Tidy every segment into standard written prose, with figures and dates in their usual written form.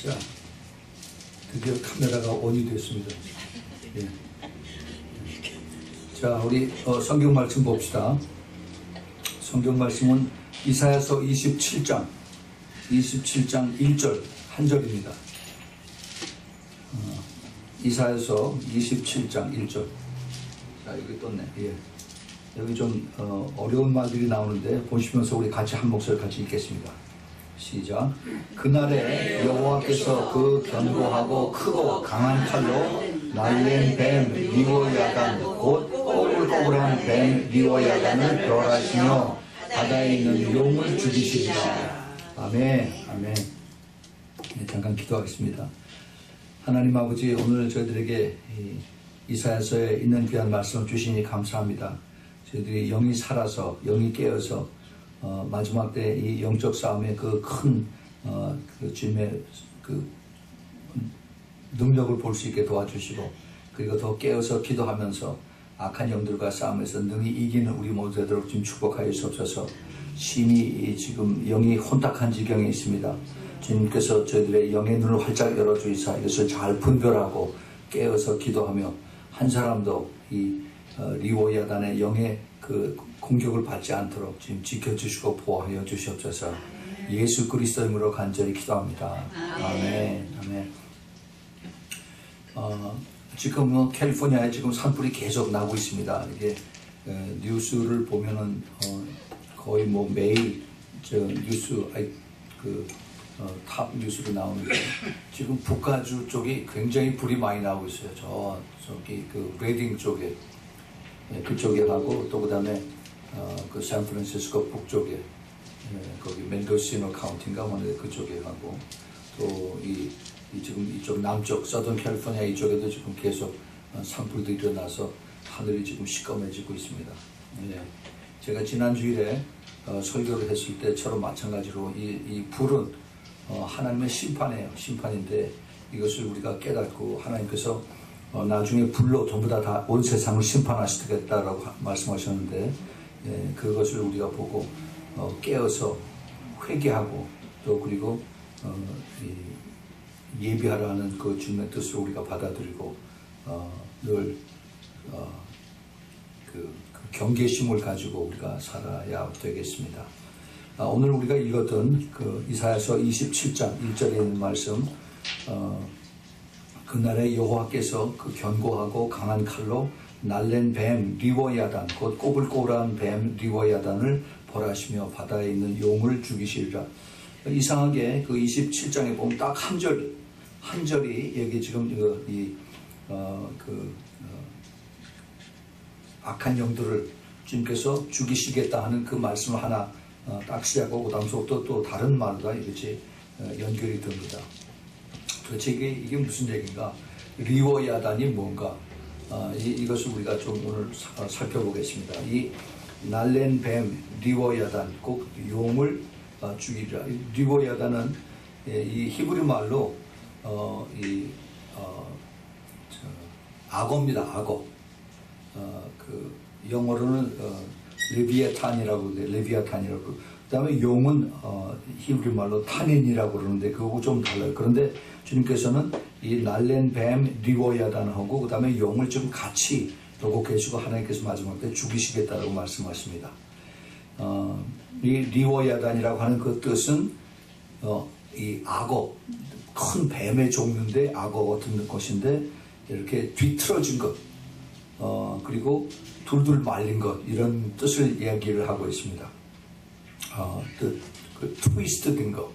자, 드디어 카메라가 온이 됐습니다. 예. 자, 우리 성경 말씀 봅시다. 성경 말씀은 이사야서 27장 1절 한 절입니다. 이사야서 27장 1절. 자, 여기 떴네. 예. 여기 좀 어려운 말들이 나오는데 보시면서 우리 같이 한 목소리 같이 읽겠습니다. 시작. 그날에 여호와께서 그 견고하고 크고 강한 칼로 날랜 뱀 리워야단 곧 꼬불꼬불한 뱀 리워야단을 멸하시며 바다에 있는 용을 죽이시리라. 아멘. 아멘. 네, 잠깐 기도하겠습니다. 하나님 아버지, 오늘 저희들에게 이사야서에 있는 귀한 말씀을 주시니 감사합니다. 저희들이 영이 살아서 영이 깨어서 마지막 때 이 영적 싸움의 그 큰 주님의 그 능력을 볼 수 있게 도와주시고, 그리고 더 깨어서 기도하면서 악한 영들과 싸움에서 능히 이기는 우리 모두 되도록 지금 축복하여 주옵소서. 심히 지금 영이 혼탁한 지경에 있습니다. 주님께서 저희들의 영의 눈을 활짝 열어주시사 이것을 잘 분별하고 깨어서 기도하며 한 사람도 이 리워야단의 영의 그 공격을 받지 않도록 지금 지켜주시고 보호하여 주시옵소서. 예수 그리스도 이름으로 간절히 기도합니다. 아멘. 아멘. 지금 캘리포니아에 지금 산불이 계속 나고 있습니다. 이게 뉴스를 보면은 거의 매일 저 뉴스 탑 뉴스로 나오는데 지금 북가주 쪽이 굉장히 불이 많이 나오고 있어요. 저기 그 레딩 쪽에 그쪽에 하고, 또 그다음에 그 샌프란시스코 북쪽에 거기 멘도시노 카운티인가 그쪽에 하고, 또 지금 이쪽 남쪽 서던 캘리포니아 이쪽에도 지금 계속 산불도 일어나서 하늘이 지금 시꺼매지고 있습니다. 네. 제가 지난 주일에 설교를 했을 때처럼 마찬가지로 이 불은 하나님의 심판인데 이것을 우리가 깨닫고 하나님께서 나중에 불로 전부 다 온 세상을 심판하시겠다라고 말씀하셨는데, 그것을 우리가 보고 깨어서 회개하고, 또 그리고 예비하라는 그 주님의 뜻을 우리가 받아들이고 늘 그 경계심을 가지고 우리가 살아야 되겠습니다. 오늘 우리가 읽었던 그 이사야서 27장 1절에 있는 말씀, 그날에 여호와께서 그 견고하고 강한 칼로 날랜 뱀 리워야단 곧 꼬불꼬불한 뱀 리워야단을 벌하시며 바다에 있는 용을 죽이시리라. 이상하게 그 27장에 보면 딱 한 절이 여기 지금 악한 영들을 주님께서 죽이시겠다 하는 그 말씀을 하나 딱 시작하고, 그 다음부터 또 다른 말과 이렇게 연결이 됩니다. 도대체 이게 무슨 얘기인가? 리워야단이 뭔가? 이것을 우리가 좀 오늘 살펴보겠습니다. 이 날랜 뱀 리워야단 꼭 용을 죽이리라. 리워야단은 이 히브리 말로 악어입니다. 악어. 그 영어로는 레비아탄이라고 그래요. 레비아탄이라고. 그다음에 용은 히브리 말로 타닌이라고 그러는데 그거하고 좀 달라요. 그런데 주님께서는 이 날랜 뱀 리워야단하고 그다음에 용을 좀 같이 두고 계시고, 하나님께서 마지막 때 죽이시겠다라고 말씀하십니다. 이 리워야단이라고 하는 그 뜻은 이 악어, 큰 뱀의 종류인데 악어 같은 것인데 이렇게 뒤틀어진 것, 그리고 둘둘 말린 것, 이런 뜻을 이야기를 하고 있습니다. 그 트위스트 된 거,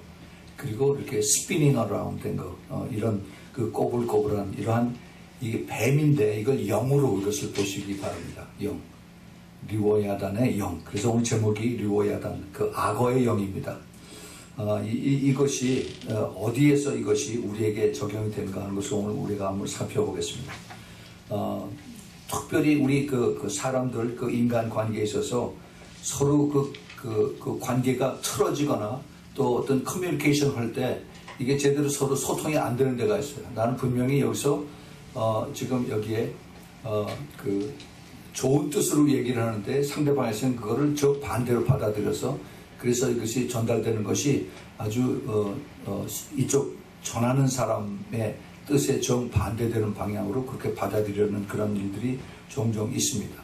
그리고 이렇게 스피닝 어라운드 된 거, 이런 그 꼬불꼬불한 이러한 이게 뱀인데 이걸 영으로 이것을 보시기 바랍니다. 영. 리워야단의 영. 그래서 오늘 제목이 리워야단, 그 악어의 영입니다. 이것이 어디에서 이것이 우리에게 적용이 되는가 하는 것을 오늘 우리가 한번 살펴보겠습니다. 특별히 우리 그 사람들 그 인간 관계에 있어서 서로 그 관계가 틀어지거나 또 어떤 커뮤니케이션 할 때 이게 제대로 서로 소통이 안 되는 데가 있어요. 나는 분명히 여기서 지금 여기에 그 좋은 뜻으로 얘기를 하는데 상대방에서는 그거를 저 반대로 받아들여서, 그래서 이것이 전달되는 것이 아주 이쪽 전하는 사람의 뜻에 정반대되는 방향으로 그렇게 받아들이려는 그런 일들이 종종 있습니다.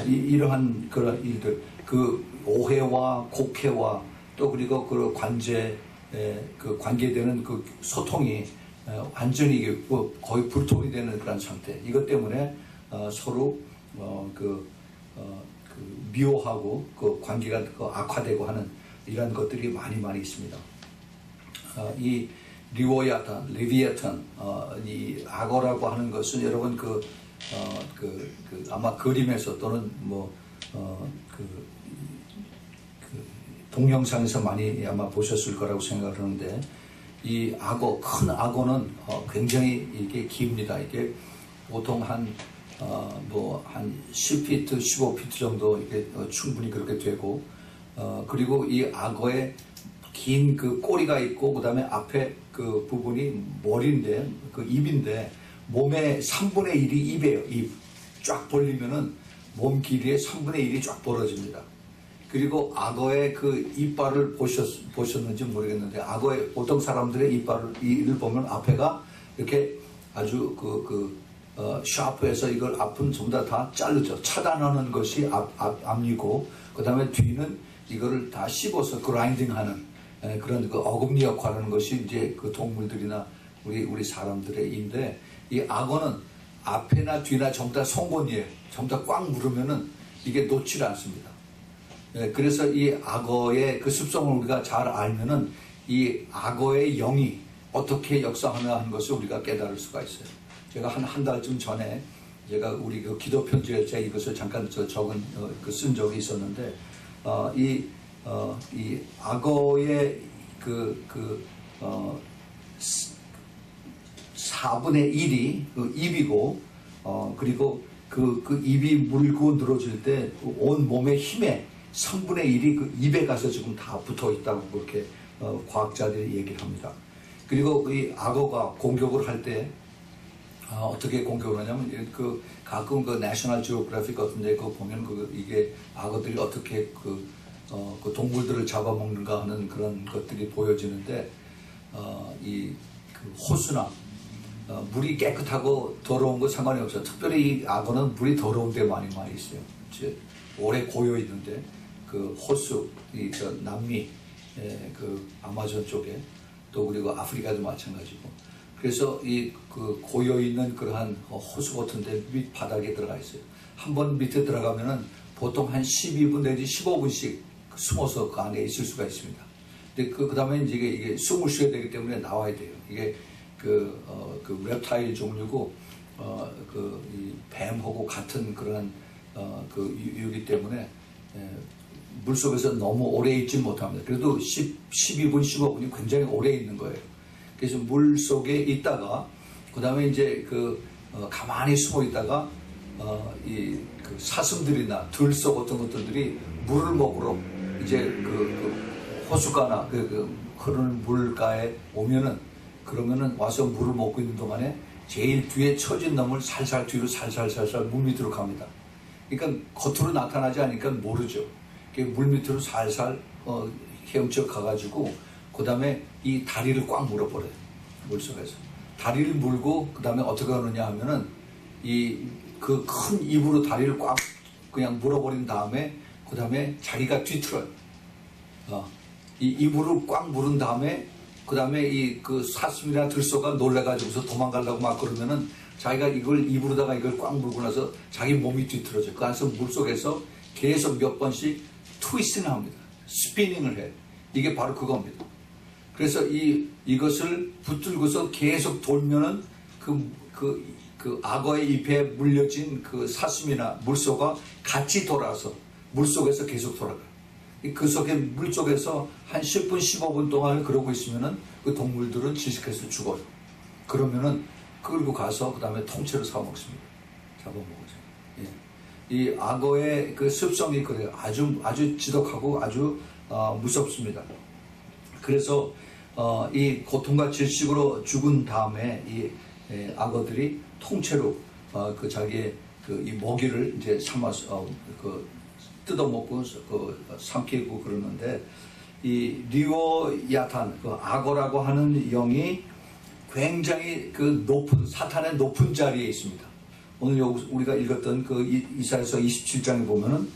이러한 그런 일들, 그 오해와 곡해와 또 그리고 그 그 관계되는 그 소통이 완전히 거의 불통이 되는 그런 상태. 이것 때문에 서로 미워하고 그 관계가 악화되고 하는 이런 것들이 많이 있습니다. 이 레비아탄, 이 악어라고 하는 것은 여러분 아마 그림에서 또는 동영상에서 많이 아마 보셨을 거라고 생각을 하는데, 이 악어, 큰 악어는 굉장히 이게 깁니다. 이게 보통 한 10피트, 15피트 정도 이게 충분히 그렇게 되고, 그리고 이 악어의 긴 그 꼬리가 있고, 그 다음에 앞에 그 부분이 머리인데, 그 입인데, 몸의 3분의 1이 입이에요. 입. 쫙 벌리면은 몸 길이의 3분의 1이 쫙 벌어집니다. 그리고 악어의 그 이빨을 보셨는지 모르겠는데, 악어의 보통 사람들의 이빨을 보면 앞에가 이렇게 아주 샤프해서 이걸 앞은 전부 다 자르죠. 차단하는 것이 앞니고, 그 다음에 뒤는 이거를 다 씹어서 그라인딩하는 그런 그 어금니 역할을 하는 것이 이제 그 동물들이나 우리 사람들의인데, 이 악어는 앞에나 뒤나 전부 다 송곳니예요. 전부 다 꽉 물으면은 이게 놓질 않습니다. 그래서 이 악어의 그 습성을 우리가 잘 알면은 이 악어의 영이 어떻게 역사하나 하는 것을 우리가 깨달을 수가 있어요. 제가 한 달쯤 전에 제가 우리 그 기도 편지에 제가 이것을 잠깐 쓴 적이 있었는데, 이 악어의 4분의 1이 그 입이고, 그리고 그 입이 물고 늘어질 때 온 몸의 힘에 3분의 1이 그 입에 가서 지금 다 붙어 있다고 그렇게 과학자들이 얘기를 합니다. 그리고 이 악어가 공격을 할 때 어떻게 공격을 하냐면, 가끔 그 내셔널 지오그래픽 같은데 그거 보면 이게 악어들이 어떻게 그 동물들을 잡아먹는가 하는 그런 것들이 보여지는데, 호수나 물이 깨끗하고 더러운 거 상관이 없어요. 특별히 이 악어는 물이 더러운 데 많이 있어요. 오래 고여 있는데, 그 호수, 남미, 그 아마존 쪽에, 또 그리고 아프리카도 마찬가지고. 그래서 그 고여 있는 그러한 호수 같은데 밑 바닥에 들어가 있어요. 한번 밑에 들어가면은 보통 한 12분 내지 15분씩 숨어서 그 안에 있을 수가 있습니다. 근데 그 다음에 이게 숨을 쉬어야 되기 때문에 나와야 돼요. 이게 그 reptile 종류고, 이 뱀하고 같은 그런 유기 때문에 물속에서 너무 오래 있지 못합니다. 그래도 12분, 15분이 굉장히 오래 있는 거예요. 그래서 물속에 있다가, 그 다음에 이제 가만히 숨어 있다가, 그 사슴들이나 들소 같은 것들이 물을 먹으러 이제 호숫가나 흐르는 물가에 그러면은 와서 물을 먹고 있는 동안에 제일 뒤에 처진 놈을 살살 뒤로 살살 물 밑으로 갑니다. 그러니까 겉으로 나타나지 않으니까 모르죠. 물 밑으로 살살 헤엄쳐 가가지고, 그 다음에 이 다리를 꽉 물어버려요. 물속에서. 다리를 물고, 그 다음에 어떻게 하느냐 하면은, 그 큰 입으로 다리를 꽉 그냥 물어버린 다음에, 그 다음에 자기가 뒤틀어요. 이 입으로 꽉 물은 다음에, 그 다음에 그 사슴이나 들소가 놀래가지고서 도망가려고 막 그러면은, 자기가 이걸 입으로다가 이걸 꽉 물고 나서 자기 몸이 뒤틀어져요. 그 안에서 물속에서 계속 몇 번씩 트위스팅을 합니다. 스피닝을 해요. 이게 바로 그겁니다. 그래서 이것을 붙들고서 계속 돌면은 그 악어의 잎에 물려진 그 사슴이나 물소가 같이 돌아서 물속에서 계속 돌아가요. 그 속에 물속에서 한 10분, 15분 동안 그러고 있으면은 그 동물들은 질식해서 죽어요. 그러면은 끌고 가서 그 다음에 통째로 사먹습니다. 잡아먹어요. 이 악어의 그 습성이 그래요. 아주 지독하고 아주 무섭습니다. 그래서 이 고통과 질식으로 죽은 다음에 이 악어들이 통째로 그 자기의 이 먹이를 이제 삼아서 뜯어먹고 삼키고 그러는데, 이 리오야탄, 그 악어라고 하는 영이 굉장히 그 높은 사탄의 높은 자리에 있습니다. 오늘 우리가 읽었던 그 이사야서 27장에 보면은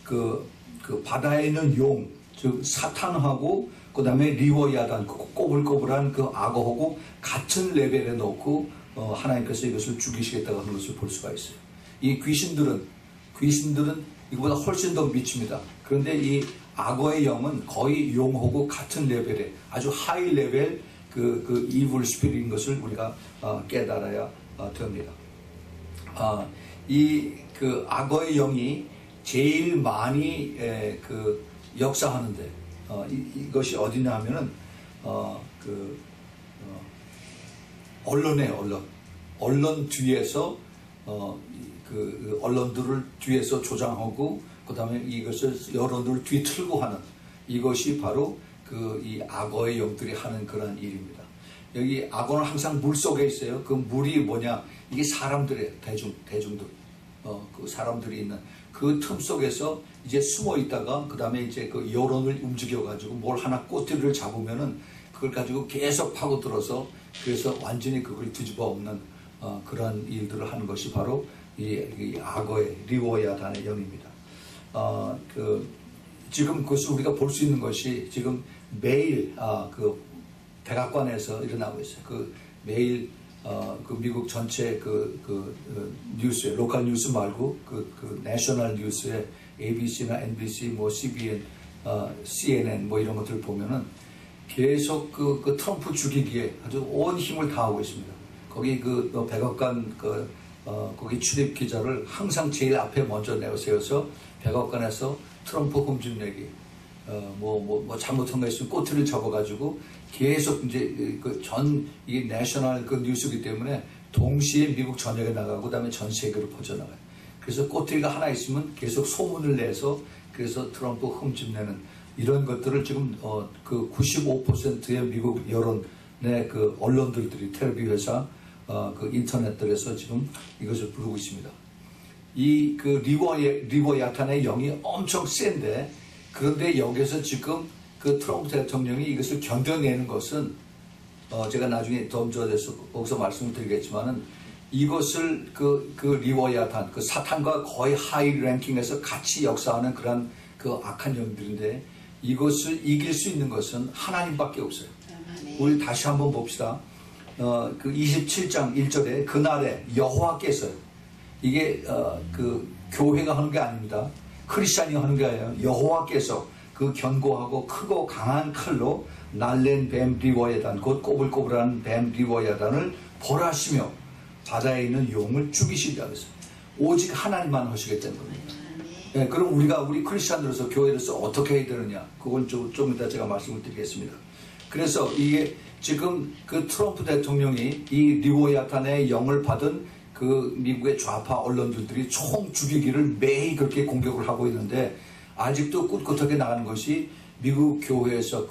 그 바다에 있는 용, 즉 사탄하고 그 다음에 리워야단, 그 꼬불꼬불한 그 악어하고 같은 레벨에 놓고 하나님께서 이것을 죽이시겠다고 하는 것을 볼 수가 있어요. 이 귀신들은 이거보다 훨씬 더 미칩니다. 그런데 이 악어의 영은 거의 용하고 같은 레벨에 아주 하이 레벨 그 이블 스피릿인 것을 우리가 깨달아야 됩니다. 이 그 악어의 영이 제일 많이 그 역사하는데 이것이 어디냐 하면은 언론 뒤에서 그 언론들을 뒤에서 조장하고 그 다음에 이것을 여론들을 뒤틀고 하는 이것이 바로 이 악어의 영들이 하는 그런 일입니다. 여기 악어는 항상 물 속에 있어요. 그 물이 뭐냐? 이게 사람들의 대중들, 그 사람들이 있는 그 틈 속에서 이제 숨어 있다가 그 다음에 이제 그 여론을 움직여가지고 뭘 하나 꼬투리를 잡으면은 그걸 가지고 계속 파고들어서 그래서 완전히 그걸 뒤집어 엎는 그런 일들을 하는 것이 바로 이 악어의 리워야단의 영입니다. 지금 그것을 우리가 볼 수 있는 것이 지금 매일 그 백악관에서 일어나고 있어요. 그 매일 그 미국 전체 뉴스에 로컬 뉴스 말고 그 내셔널 뉴스에 ABC나 NBC 뭐 CBN, CNN 뭐 이런 것들을 보면은 계속 그 트럼프 죽이기에 아주 온 힘을 다하고 있습니다. 거기 백악관 거기 출입 기자를 항상 제일 앞에 먼저 내세워서 백악관에서 트럼프 흠집내기 뭐 잘못한 거 있으면 꼬투리를 잡아가지고 계속 이제 이 내셔널 뉴스이기 때문에 동시에 미국 전역에 나가고 그다음에 전 세계로 퍼져나가요. 그래서 꼬투리가 하나 있으면 계속 소문을 내서 그래서 트럼프 흠집내는 이런 것들을 지금 그 95%의 미국 여론의 그 언론들이 텔레비 회사 그 인터넷들에서 지금 이것을 부르고 있습니다. 이 리워야탄의 영이 엄청 센데 그런데 여기서 지금 그 트럼프 대통령이 이것을 견뎌내는 것은 제가 나중에 덤저에서 거기서 말씀을 드리겠지만은 이것을 그 리워야탄 그 사탄과 거의 하이 랭킹에서 같이 역사하는 그런 그 악한 영들인데 이것을 이길 수 있는 것은 하나님밖에 없어요. 우리 다시 한번 봅시다. 그 27장 1절에 그날에 여호와께서요. 이게 그 교회가 하는 게 아닙니다. 크리스찬이 하는 게 아니에요. 여호와께서 그 견고하고 크고 강한 칼로 날랜 뱀 리워야단 곧 꼬불꼬불한 뱀 리워야단을 벌하시며 바다에 있는 용을 죽이시리라 그랬어요. 오직 하나님만 하시겠다는 겁니다. 네, 그럼 우리 크리스찬으로서 교회로서 어떻게 해야 되느냐? 그건 좀 이따 제가 말씀을 드리겠습니다. 그래서 이게 지금 그 트럼프 대통령이 이 리워야탄의 영을 받은 그 미국의 좌파 언론들이 총 죽이기를 매일 그렇게 공격을 하고 있는데 아직도 꿋꿋하게 나가는 것이 미국 교회에서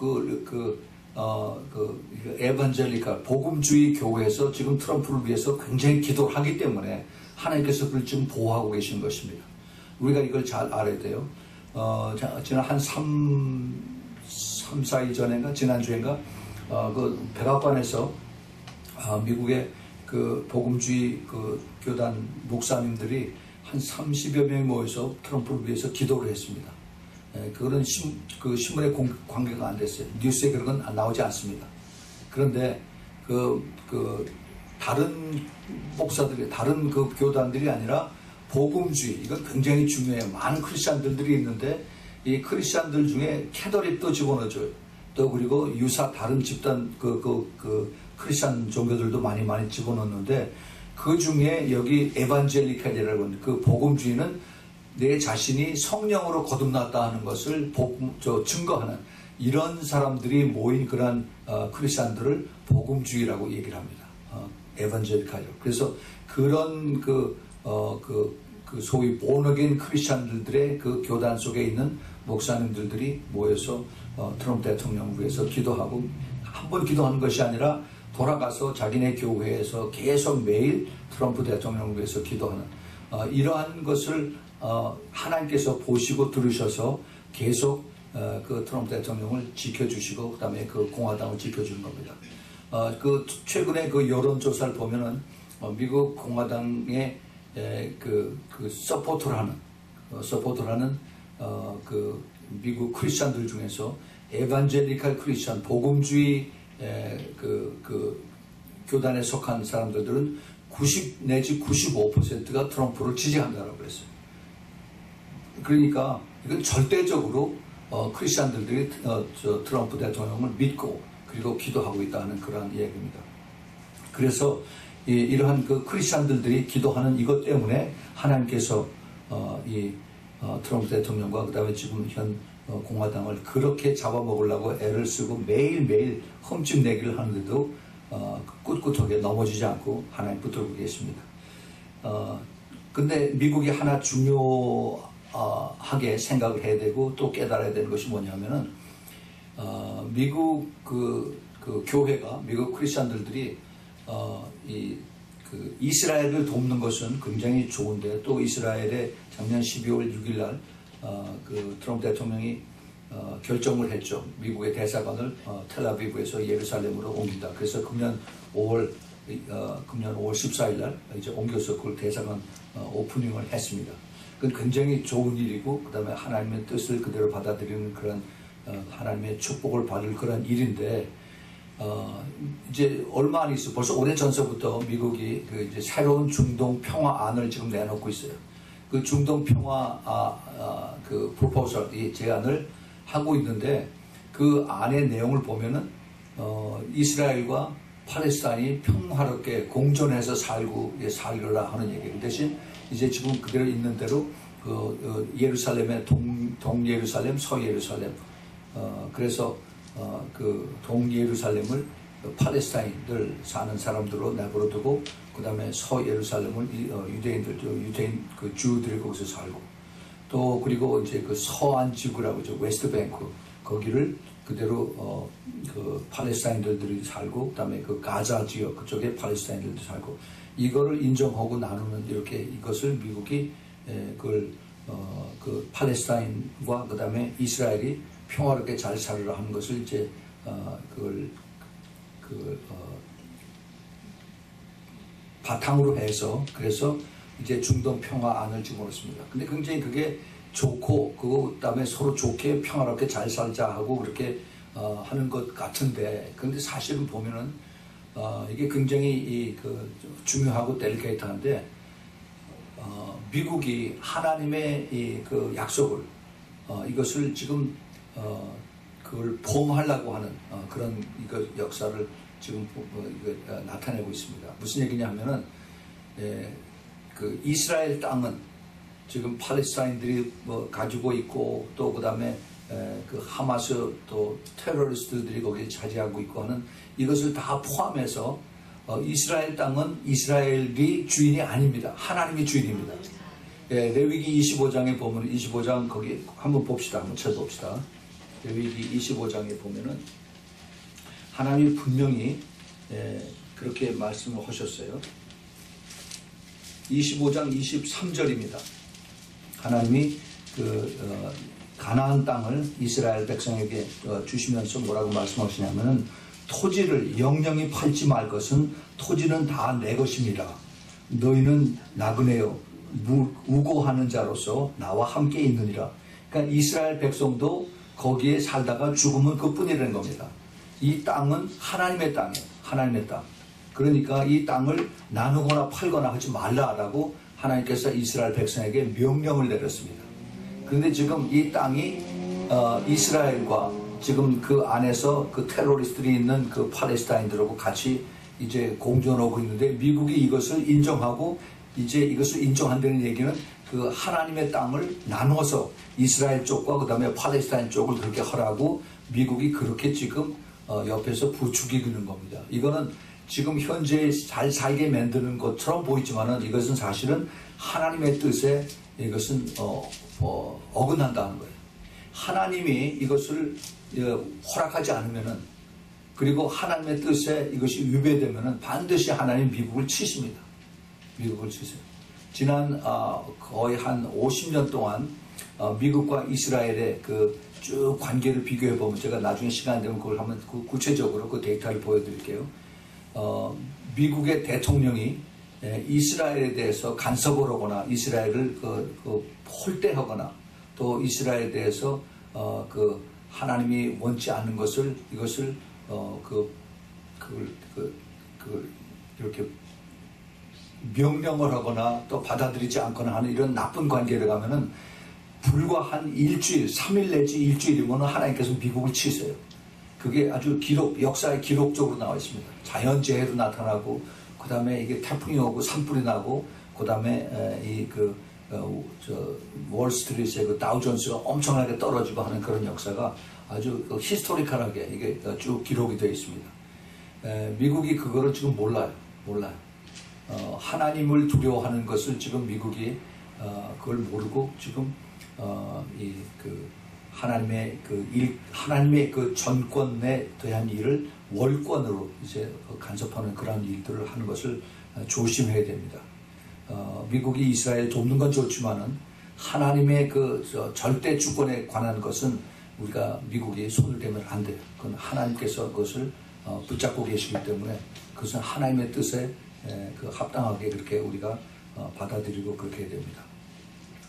에반젤리칼 복음주의 교회에서 지금 트럼프를 위해서 굉장히 기도를 하기 때문에 하나님께서 그걸 지금 보호하고 계신 것입니다. 우리가 이걸 잘 알아야 돼요. 지난 한 3-4일 전인가 지난주인가 그 백악관에서 미국의 그 복음주의 그 교단 목사님들이 한 30여 명이 모여서 트럼프를 위해서 기도를 했습니다. 그거는 신문에 공개가 안 됐어요. 뉴스에 그런 건 나오지 않습니다. 그런데 다른 목사들이 다른 그 교단들이 아니라 복음주의 이건 굉장히 중요해요. 많은 크리스찬들이 있는데 이 크리스찬들 중에 캐더릭도 집어넣어줘요. 또 그리고 유사 다른 집단 크리스찬 종교들도 많이 집어넣는데 그 중에 여기 에반젤리칼이라고 하는 그 복음주의는 내 자신이 성령으로 거듭났다 하는 것을 증거하는 이런 사람들이 모인 그런 크리스찬들을 복음주의라고 얘기를 합니다. 에반젤리칼이요. 그래서 그런 소위 본어게인 크리스찬들의 그 교단 속에 있는 목사님들이 모여서 트럼프 대통령을 위해서 기도하고 한 번 기도하는 것이 아니라 돌아가서 자기네 교회에서 계속 매일 트럼프 대통령을 위해서 기도하는 이러한 것을 하나님께서 보시고 들으셔서 계속 그 트럼프 대통령을 지켜주시고 그 다음에 그 공화당을 지켜주는 겁니다. 그 최근에 그 여론조사를 보면은 미국 공화당의 그 서포트를 하는 그 미국 크리스천들 중에서 에반젤리칼 크리스천 복음주의 그 교단에 속한 사람들은 90 내지 95%가 트럼프를 지지한다라고 그랬어요. 그러니까 이건 절대적으로 크리스천들이 트럼프 대통령을 믿고 그리고 기도하고 있다는 그런 얘기입니다. 그래서 이러한 그 크리스천들이 기도하는 이것 때문에 하나님께서 트럼프 대통령과 그 다음에 지금 현 공화당을 그렇게 잡아먹으려고 애를 쓰고 매일매일 흠집내기를 하는데도 꿋꿋하게 넘어지지 않고 하나님 붙들고 계십니다. 근데 미국이 하나 중요하게 생각을 해야 되고 또 깨달아야 되는 것이 뭐냐면은 미국 그 교회가 미국 크리스천들이 그 이스라엘을 돕는 것은 굉장히 좋은데 또 이스라엘에 작년 12월 6일 날 그 트럼프 대통령이 결정을 했죠. 미국의 대사관을 텔아비브에서 예루살렘으로 옮긴다. 그래서 금년 5월 14일 날 이제 옮겨서 그걸 대사관 오프닝을 했습니다. 그건 굉장히 좋은 일이고 그다음에 하나님의 뜻을 그대로 받아들이는 그런 하나님의 축복을 받을 그런 일인데 이제 얼마 안 있어 벌써 오래전서부터 미국이 그 이제 새로운 중동 평화안을 지금 내놓고 있어요. 그 중동 평화 그 프로포설 이 제안을 하고 있는데 그 안의 내용을 보면은 이스라엘과 팔레스타인이 평화롭게 공존해서 살려라 하는 얘기예요. 대신 이제 지금 그대로 있는 대로 예루살렘의 동예루살렘, 서예루살렘 그래서 그 동예루살렘을 팔레스타인들 사는 사람들로 내버려두고 그 다음에 서예루살렘을 유대인 그 주들이 거기서 살고 또 그리고 이제 그 서안 지구라고 죠 웨스트뱅크 거기를 그대로 그 팔레스타인들이 살고 그다음에 그 가자 지역 그쪽에 팔레스타인들도 살고 이거를 인정하고 나누는 이렇게 이것을 미국이 그걸 그 팔레스타인과 그다음에 이스라엘이 평화롭게 잘 살으라 하는 것을 이제 그걸 바탕으로 해서 그래서 이제 중동 평화안을 집어넣습니다. 근데 굉장히 그게 좋고 그다음에 서로 좋게 평화롭게 잘 살자 하고 그렇게 하는 것 같은데 근데 사실은 보면은 이게 굉장히 중요하고 델리케이트한데 미국이 하나님의 그 약속을 이것을 지금 그걸 포함하려고 하는 그런 이거 역사를 지금 이거 나타내고 있습니다. 무슨 얘기냐면은 그 이스라엘 땅은 지금 팔레스타인들이 뭐 가지고 있고 또 그다음에 그 하마스 또 테러리스트들이 거기에 차지하고 있고 하는 이것을 다 포함해서 이스라엘 땅은 이스라엘이 주인이 아닙니다. 하나님이 주인입니다. 레위기 25장에 보면 25장 거기 한번 봅시다. 한번 쳐봅시다. 레위기 25장에 보면은 하나님이 분명히 그렇게 말씀을 하셨어요. 25장 23절입니다. 하나님이 가나안 땅을 이스라엘 백성에게 주시면서 뭐라고 말씀하시냐면은 토지를 영영이 팔지 말 것은 토지는 다 내 것입니다. 너희는 나그네요 우고하는 자로서 나와 함께 있느니라. 그러니까 이스라엘 백성도 거기에 살다가 죽으면 그뿐이라는 겁니다. 이 땅은 하나님의 땅이에요. 하나님의 땅. 그러니까 이 땅을 나누거나 팔거나 하지 말라라고 하나님께서 이스라엘 백성에게 명령을 내렸습니다. 그런데 지금 이 땅이 이스라엘과 지금 그 안에서 그 테러리스트들이 있는 그 팔레스타인들하고 같이 이제 공존하고 있는데 미국이 이것을 인정하고 이제 이것을 인정한다는 얘기는 그 하나님의 땅을 나눠서 이스라엘 쪽과 그 다음에 팔레스타인 쪽을 그렇게 하라고 미국이 그렇게 지금 옆에서 부추기는 겁니다. 이거는 지금 현재 잘 살게 만드는 것처럼 보이지만은 이것은 사실은 하나님의 뜻에 이것은 어긋난다는 거예요. 하나님이 이것을 허락하지 않으면은 그리고 하나님의 뜻에 이것이 위배되면은 반드시 하나님 미국을 치십니다. 미국을 치세요. 지난 거의 한 50년 동안 미국과 이스라엘의 그 쭉 관계를 비교해 보면 제가 나중에 시간 되면 그걸 한번 구체적으로 그 데이터를 보여드릴게요. 미국의 대통령이 이스라엘에 대해서 간섭을 하거나 이스라엘을 홀대하거나 또 이스라엘에 대해서 하나님이 원치 않는 것을 이것을 이렇게 명령을 하거나 또 받아들이지 않거나 하는 이런 나쁜 관계를 가면은 불과 한 일주일, 3일 내지 일주일이면 하나님께서 미국을 치세요. 그게 아주 역사의 기록적으로 나와 있습니다. 자연재해도 나타나고, 그 다음에 이게 태풍이 오고 산불이 나고, 그 다음에 월스트리트의 그 다우존스가 엄청나게 떨어지고 하는 그런 역사가 아주 히스토리컬하게 이게 쭉 기록이 되어 있습니다. 미국이 그거를 지금 몰라요. 하나님을 두려워하는 것을 지금 미국이 그걸 모르고 지금 하나님의 그 전권에 대한 일을 월권으로 이제 간섭하는 그런 일들을 하는 것을 조심해야 됩니다. 미국이 이스라엘 돕는 건 좋지만은 하나님의 절대 주권에 관한 것은 우리가 미국이 손을 대면 안 돼요. 그건 하나님께서 그것을 붙잡고 계시기 때문에 그것은 하나님의 뜻에 합당하게 그렇게 우리가 받아들이고 그렇게 해야 됩니다.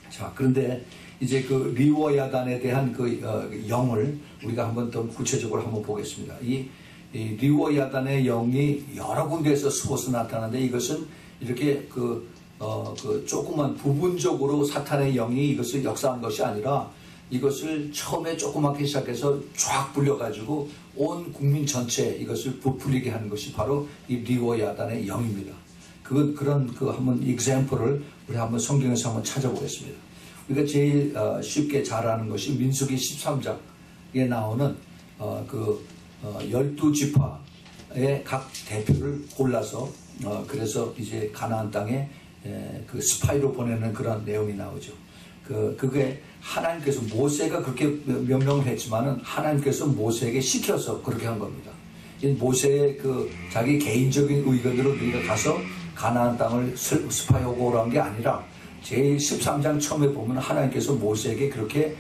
자, 그런데 이제 그 리워야단에 대한 영을 우리가 한번 더 구체적으로 한번 보겠습니다. 이 리워야단의 영이 여러 군데에서 숨어서 나타나는데 이것은 이렇게 조그만 부분적으로 사탄의 영이 이것을 역사한 것이 아니라 이것을 처음에 조그맣게 시작해서 쫙 불려가지고 온 국민 전체에 이것을 부풀리게 하는 것이 바로 이 리워야단의 영입니다. 그런 한번 example을 우리 한번 성경에서 한번 찾아보겠습니다. 우리가 제일 쉽게 잘 아는 것이 민수기 13장에 나오는 12지파의 각 대표를 골라서 그래서 이제 가나안 땅에 스파이로 보내는 그런 내용이 나오죠. 그게 하나님께서 모세가 그렇게 명령을 했지만은 하나님께서 모세에게 시켜서 그렇게 한 겁니다. 모세의 자기 개인적인 의견으로 우리가 가서 가나안 땅을 스파이하고 오라는 게 아니라 제13장 처음에 보면 하나님께서 모세에게 그렇게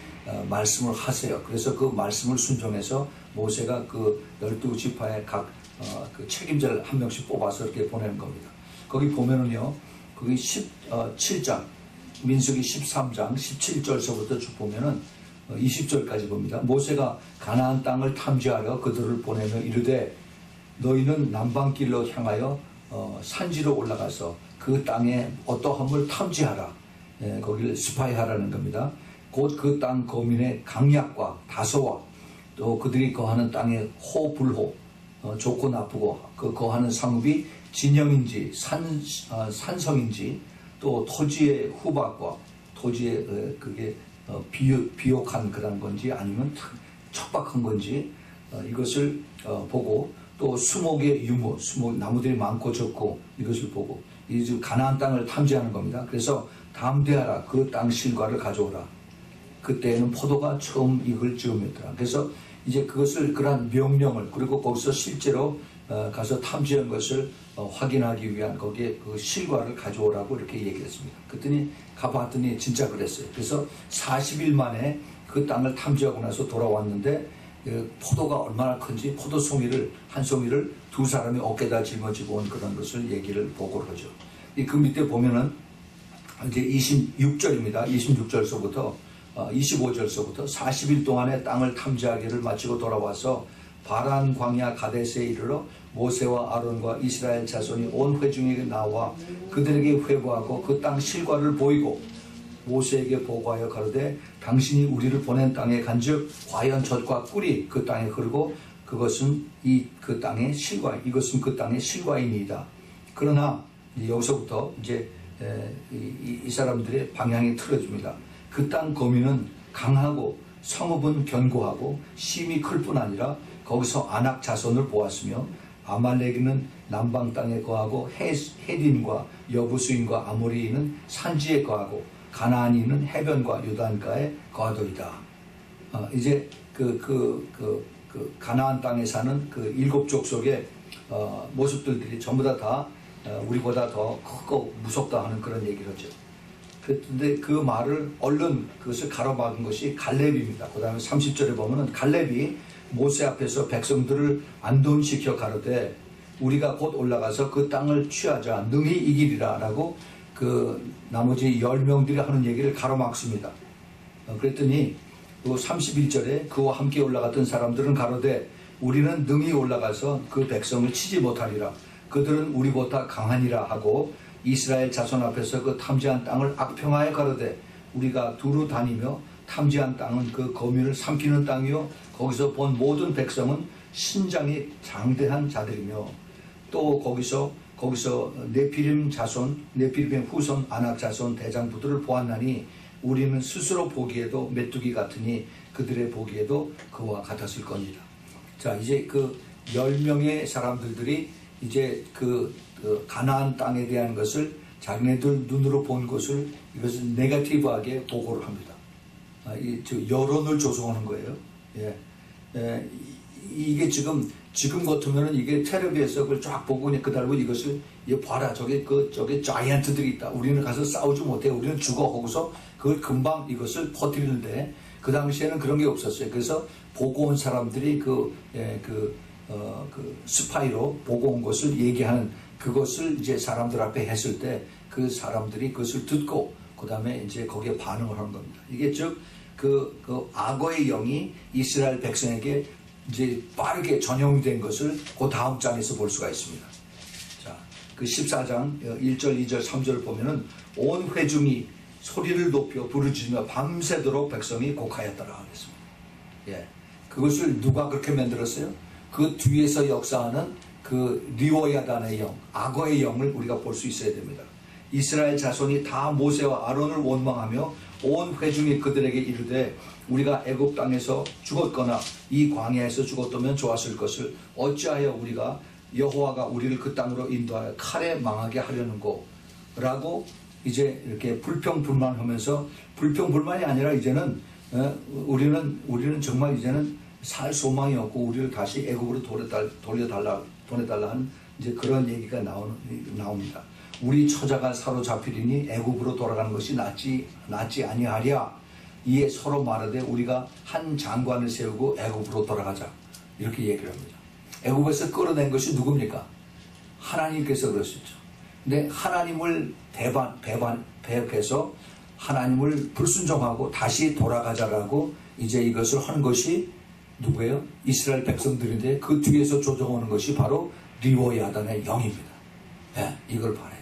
말씀을 하세요. 그래서 그 말씀을 순종해서 모세가 12지파의 각 책임자를 한 명씩 뽑아서 이렇게 보내는 겁니다. 거기 보면은요, 거기 17장, 민수기 13장 17절서부터 쭉 보면은 20절까지 봅니다. 모세가 가나안 땅을 탐지하려 그들을 보내며 이르되 너희는 남방길로 향하여 산지로 올라가서 그 땅에 어떠함을 탐지하라. 거기를 스파이하라는 겁니다. 곧 그 땅 거민의 강약과 다소와 또 그들이 거하는 땅의 호불호, 좋고 나쁘고 그 거하는 상업이 진영인지 산성인지 또 토지의 후박과 토지의 그게 비옥한 그런 건지 아니면 척박한 건지 이것을 보고 또 수목의 유무, 나무들이 많고 적고 이것을 보고 이제 가나안 땅을 탐지하는 겁니다. 그래서 담대하라, 그 땅 실과를 가져오라. 그때에는 포도가 처음 익을 즈음이었더라. 그래서 이제 그러한 명령을 그리고 거기서 실제로 가서 탐지한 것을 확인하기 위한 거기에 그 실과를 가져오라고 이렇게 얘기했습니다. 그랬더니 가봤더니 진짜 그랬어요. 그래서 40일 만에 그 땅을 탐지하고 나서 돌아왔는데 포도가 얼마나 큰지 포도송이를 한 송이를 두 사람이 어깨다 짊어지고 온 그런 것을 얘기를 보고를 하죠. 그 밑에 보면은 이제 26절입니다. 26절서부터 25절서부터 40일 동안의 땅을 탐지하기를 마치고 돌아와서 바란 광야 가데스에 이르러 모세와 아론과 이스라엘 자손이 온 회중에게 나와 그들에게 회부하고 그 땅 실과를 보이고 모세에게 보고하여 가로되 당신이 우리를 보낸 땅에 간즉 과연 젖과 꿀이 그 땅에 흐르고 그것은 그 땅의 실과 이것은 그 땅의 실과이니이다. 그러나 여기서부터 이제 이 사람들의 방향이 틀어집니다. 그 땅 거민은 강하고 성읍은 견고하고 심이 클 뿐 아니라 거기서 아낙 자손을 보았으며 아말렉인은 남방 땅에 거하고 헤딘과 여부수인과 아모리인은 산지에 거하고 가나안인은 해변과 요단가에 거하더이다. 이제 가나안 땅에 사는 그 7족 속의 모습들이 전부 다 우리보다 더 크고 무섭다 하는 그런 얘기를 하죠. 그런데 그 말을 얼른 그것을 가로막은 것이 갈렙입니다. 그 다음에 30절에 보면은 갈렙이 모세 앞에서 백성들을 안돈시켜 가로되 우리가 곧 올라가서 그 땅을 취하자 능히 이기리라 라고 그 나머지 10명들이 하는 얘기를 가로막습니다. 그랬더니 그 31절에 그와 함께 올라갔던 사람들은 가로되 우리는 능히 올라가서 그 백성을 치지 못하리라. 그들은 우리보다 강하니라 하고 이스라엘 자손 앞에서 그 탐지한 땅을 악평하여 가로되 우리가 두루 다니며 탐지한 땅은 그 거민을 삼키는 땅이요 거기서 본 모든 백성은 신장이 장대한 자들이며 또 거기서 네피림 자손 네피림의 후손 아낙 자손 대장부들을 보았나니 우리는 스스로 보기에도 메뚜기 같으니 그들의 보기에도 그와 같았을 겁니다. 자, 이제 그 10명의 사람들이 이제 그 가나안 땅에 대한 것을 자기네들 눈으로 본 것을 이것을 네거티브하게 보고를 합니다. 여론을 조성하는 거예요. 이게 지금 같으면은 이게 텔레비에서 그걸 쫙 보고 그 다음에 이것을 봐라 저게 자이언트들이 있다. 우리는 가서 싸우지 못해. 우리는 죽어. 거기서 그걸 금방 이것을 퍼뜨리는데 그 당시에는 그런 게 없었어요. 그래서 보고 온 사람들이 그 스파이로 보고 온 것을 얘기하는 그것을 이제 사람들 앞에 했을 때 그 사람들이 그것을 듣고 그 다음에 이제 거기에 반응을 하는 겁니다. 이게 즉 그 악어의 영이 이스라엘 백성에게 이제 빠르게 전염이 된 것을 그 다음 장에서 볼 수가 있습니다. 자, 그 14장 1절, 2절, 3절을 보면은 온 회중이 소리를 높여 부르짖으며 밤새도록 백성이 곡하였더라 하겠습니다. 예, 그것을 누가 그렇게 만들었어요? 그 뒤에서 역사하는 그 리오야단의 영, 악어의 영을 우리가 볼 수 있어야 됩니다. 이스라엘 자손이 다 모세와 아론을 원망하며 온 회중이 그들에게 이르되 우리가 애굽 땅에서 죽었거나 이 광야에서 죽었다면 좋았을 것을 어찌하여 우리가 여호와가 우리를 그 땅으로 인도하여 칼에 망하게 하려는고 라고 이제 이렇게 불평불만하면서 불평불만이 아니라 이제는 우리는 정말 이제는 살 소망이 없고 우리를 다시 애굽으로 보내달라 하는 이제 그런 얘기가 나옵니다. 우리 처자가 사로잡히리니 애굽으로 돌아가는 것이 낫지 아니하랴. 이에 서로 말하되 우리가 한 장관을 세우고 애굽으로 돌아가자 이렇게 얘기를 합니다. 애굽에서 끌어낸 것이 누굽니까? 하나님께서 그러셨죠. 근데 하나님을 배반해서 하나님을 불순종하고 다시 돌아가자라고 이제 이것을 한 것이 누구예요? 이스라엘 백성들인데 그 뒤에서 조종하는 것이 바로 리오야단의 영입니다. 네, 이걸 봐야 돼요.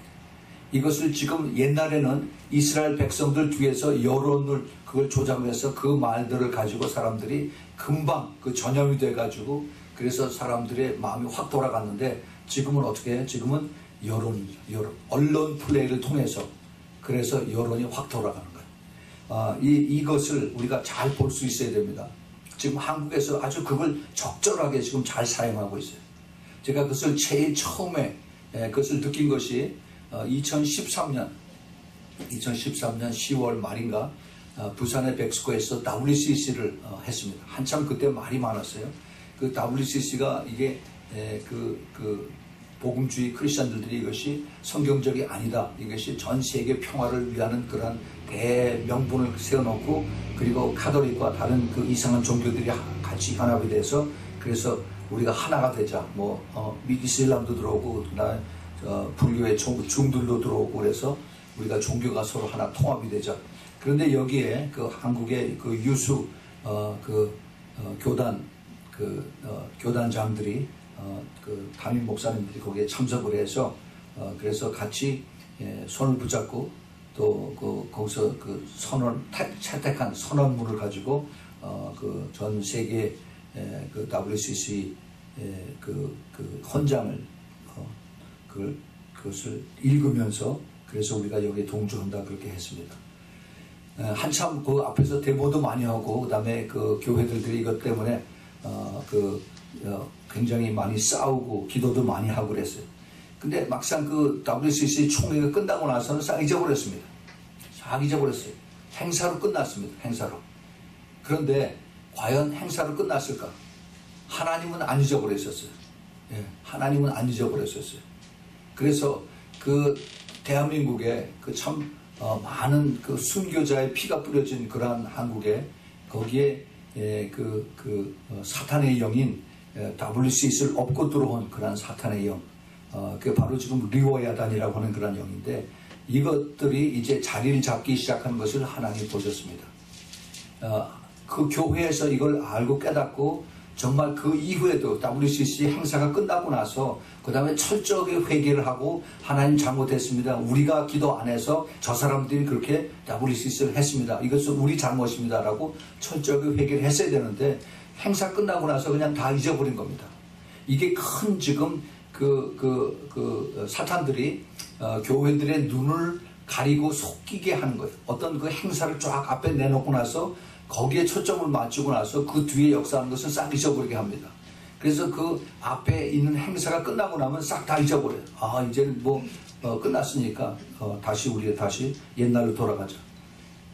이것을 지금 옛날에는 이스라엘 백성들 뒤에서 여론을 그걸 조작해서 그 말들을 가지고 사람들이 금방 그 전염이 돼가지고 그래서 사람들의 마음이 확 돌아갔는데 지금은 어떻게 해요? 지금은 여론입니다. 언론 플레이를 통해서 그래서 여론이 확 돌아가는 거예요. 이것을 우리가 잘 볼 수 있어야 됩니다. 지금 한국에서 아주 그걸 적절하게 지금 잘 사용하고 있어요. 제가 그것을 제일 처음에 그것을 느낀 것이 2013년 10월 말인가 부산의 백스코에서 WCC를 했습니다. 한참 그때 말이 많았어요. 그 WCC가 이게 그 복음주의 크리스천들이 이것이 성경적이 아니다. 이것이 전 세계 평화를 위하는 그런 대명분을 세워놓고 그리고 카톨릭과 다른 그 이상한 종교들이 같이 연합이 돼서 그래서 우리가 하나가 되자. 이슬람도 들어오고 불교의 중들도 들어오고 그래서 우리가 종교가 서로 하나 통합이 되자. 그런데 여기에 그 한국의 그 유수 교단장들이 그 담임 목사님들이 거기에 참석을 해서 그래서 같이 손을 붙잡고 또 거기서 그 채택한 선언문을 가지고 그 전 세계 그 WCC 그 헌장을 그것을 읽으면서 그래서 우리가 여기에 동조한다 그렇게 했습니다. 한참 그 앞에서 데모도 많이 하고 그다음에 그 교회들이 이것 때문에 굉장히 많이 싸우고 기도도 많이 하고 그랬어요. 근데 막상 그 WCC 총회가 끝나고 나서는 싹 잊어버렸습니다. 싹 잊어버렸어요. 행사로 끝났습니다. 행사로. 그런데 과연 행사로 끝났을까? 하나님은 안 잊어버렸었어요. 하나님은 안 잊어버렸었어요. 그래서 그 대한민국에 그 참 많은 그 순교자의 피가 뿌려진 그러한 한국에 거기에 사탄의 영인 WCC를 업고 들어온 그런 사탄의 영, 그게 바로 지금 리워야단이라고 하는 그런 영인데, 이것들이 이제 자리를 잡기 시작하는 것을 하나님이 보셨습니다. 그 교회에서 이걸 알고 깨닫고 정말 그 이후에도 WCC 행사가 끝나고 나서 그 다음에 철저하게 회개를 하고, 하나님 잘못했습니다, 우리가 기도 안 해서 저 사람들이 그렇게 WCC를 했습니다, 이것은 우리 잘못입니다 라고 철저하게 회개를 했어야 되는데, 행사 끝나고 나서 그냥 다 잊어버린 겁니다. 이게 큰 지금 사탄들이 교회들의 눈을 가리고 속이게 하는 거예요. 어떤 그 행사를 쫙 앞에 내놓고 나서 거기에 초점을 맞추고 나서 그 뒤에 역사하는 것을 싹 잊어버리게 합니다. 그래서 그 앞에 있는 행사가 끝나고 나면 싹 다 잊어버려요. 이제는 끝났으니까 우리 다시 옛날로 돌아가자.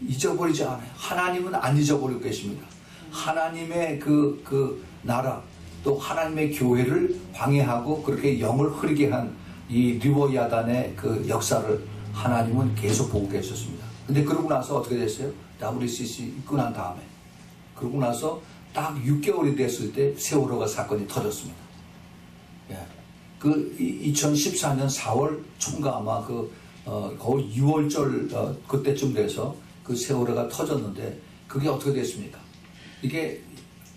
잊어버리지 않아요. 하나님은 안 잊어버리고 계십니다. 하나님의 그 나라, 또 하나님의 교회를 방해하고 그렇게 영을 흐리게 한 이 리워야단의 그 역사를 하나님은 계속 보고 계셨습니다. 근데 그러고 나서 어떻게 됐어요? WCC 입고 난 다음에, 그러고 나서 딱 6개월이 됐을 때 세월호가 사건이 터졌습니다. 그 2014년 4월 초인가 아마 거의 6월절 그때쯤 돼서 그 세월호가 터졌는데, 그게 어떻게 됐습니까? 이게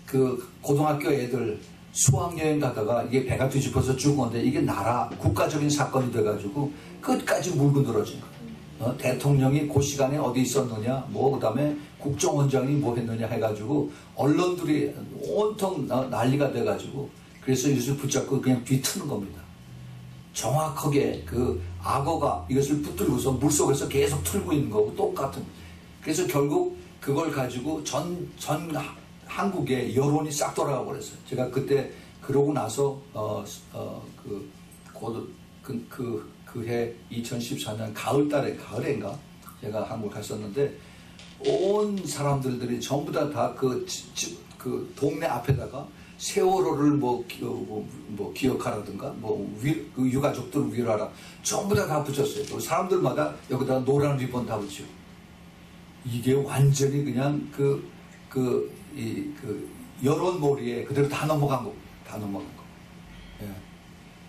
그 고등학교 애들 수학여행 가다가 이게 배가 뒤집어서 죽은 건데, 이게 국가적인 사건이 돼가지고 끝까지 물고 늘어진 거예요. 대통령이 그 시간에 어디 있었느냐, 그 다음에 국정원장이 뭐 했느냐 해가지고 언론들이 온통 난리가 돼가지고, 그래서 이것을 붙잡고 그냥 뒤트는 겁니다. 정확하게 그 악어가 이것을 붙들고서 물속에서 계속 틀고 있는 거고 똑같은. 그래서 결국 그걸 가지고 전 한국의 여론이 싹 돌아가 버렸어요. 제가 그때 그러고 나서 그해 2014년 가을인가 제가 한국 갔었는데, 온 사람들이 전부 다 그 동네 앞에다가 세월호를 기억하라든가 그 유가족들을 위로하라, 전부 다 붙였어요. 사람들마다 여기다가 노란 리본 다 붙이고. 이게 완전히 그냥 여론몰이에 그대로 다 넘어간 거. 예.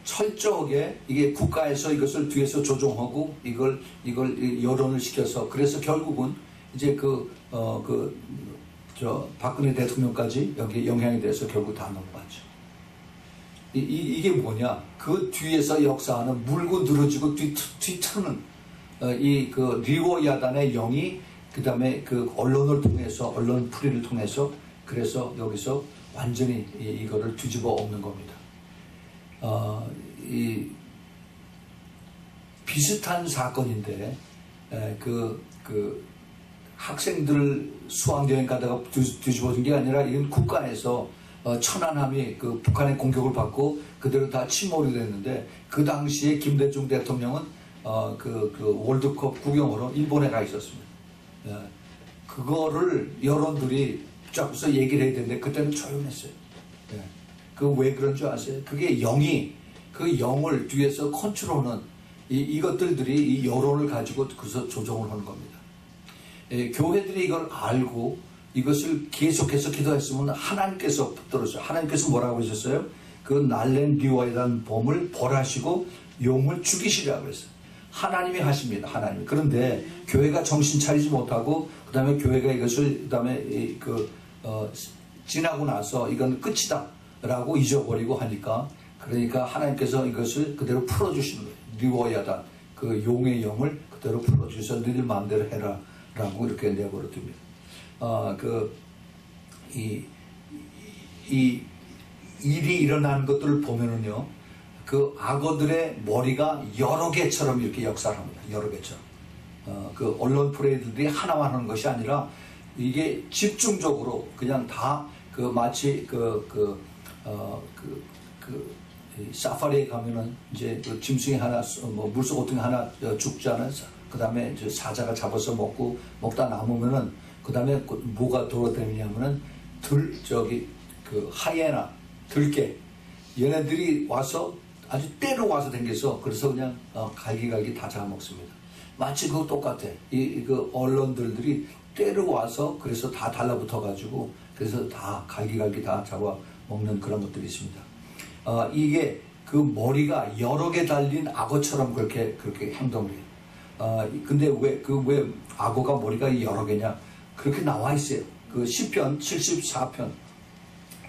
철저하게 이게 국가에서 이것을 뒤에서 조종하고 이걸 여론을 시켜서, 그래서 결국은 이제 박근혜 대통령까지 여기 영향이 돼서 결국 다 넘어갔죠. 이게 뭐냐? 그 뒤에서 역사하는 물고 늘어지고 뒤트는 그 리워야단의 영이, 그 다음에 그 언론을 통해서, 언론 풀이를 통해서, 그래서 여기서 완전히 이거를 뒤집어 엎는 겁니다. 비슷한 사건인데, 학생들 수학여행 가다가 뒤집어진 게 아니라, 이건 국가에서 천안함이 그 북한의 공격을 받고 그대로 다 침몰이 됐는데, 그 당시에 김대중 대통령은 월드컵 구경으로 일본에 가 있었습니다. 그거를 여론들이 붙잡고서 얘기를 해야 되는데 그때는 조용했어요. 그 왜 그런 줄 아세요? 그게 영이, 그 영을 뒤에서 컨트롤하는 이것들이 이 여론을 가지고 그래서 조정을 하는 겁니다. 교회들이 이걸 알고 이것을 계속해서 기도했으면 하나님께서 붙들었어요. 하나님께서 뭐라고 하셨어요? 그 날랜 리워야단 봄을 벌하시고 용을 죽이시라고 했어요. 하나님이 하십니다. 하나님. 그런데 교회가 정신 차리지 못하고, 그 다음에 교회가 이것을, 그 다음에 지나고 나서 이건 끝이다 라고 잊어버리고 하니까, 그러니까 하나님께서 이것을 그대로 풀어주시는 거예요. 리워야단, 그 용의 영을 그대로 풀어주셔서 너희들 마음대로 해라 라고 이렇게 내버려 둡니다. 이 일이 일어나는 것들을 보면은요, 그 악어들의 머리가 여러 개처럼 이렇게 역사를 합니다. 여러 개처럼. 그 언론 프레이들이 하나만 하는 것이 아니라, 이게 집중적으로 그냥 다 마치 사파리에 가면은 이제 그 짐승이 하나, 물속 어떤 게 하나 죽잖아요. 그 다음에 사자가 잡아서 먹다 남으면은, 그 다음에 뭐가 돌아다니냐면은 하이에나, 들개, 얘네들이 와서 아주 때로 와서 댕겨서, 그래서 그냥 갈기갈기 다 잡아먹습니다. 마치 그거 똑같아. 그 언론들이 때로 와서 그래서 다 달라붙어가지고, 그래서 다 갈기갈기 다 잡아 먹는 그런 것들이 있습니다. 이게 그 머리가 여러 개 달린 악어처럼 그렇게 행동을 해요. 근데 왜 악어가 머리가 여러 개냐? 그렇게 나와 있어요. 그 시편 74편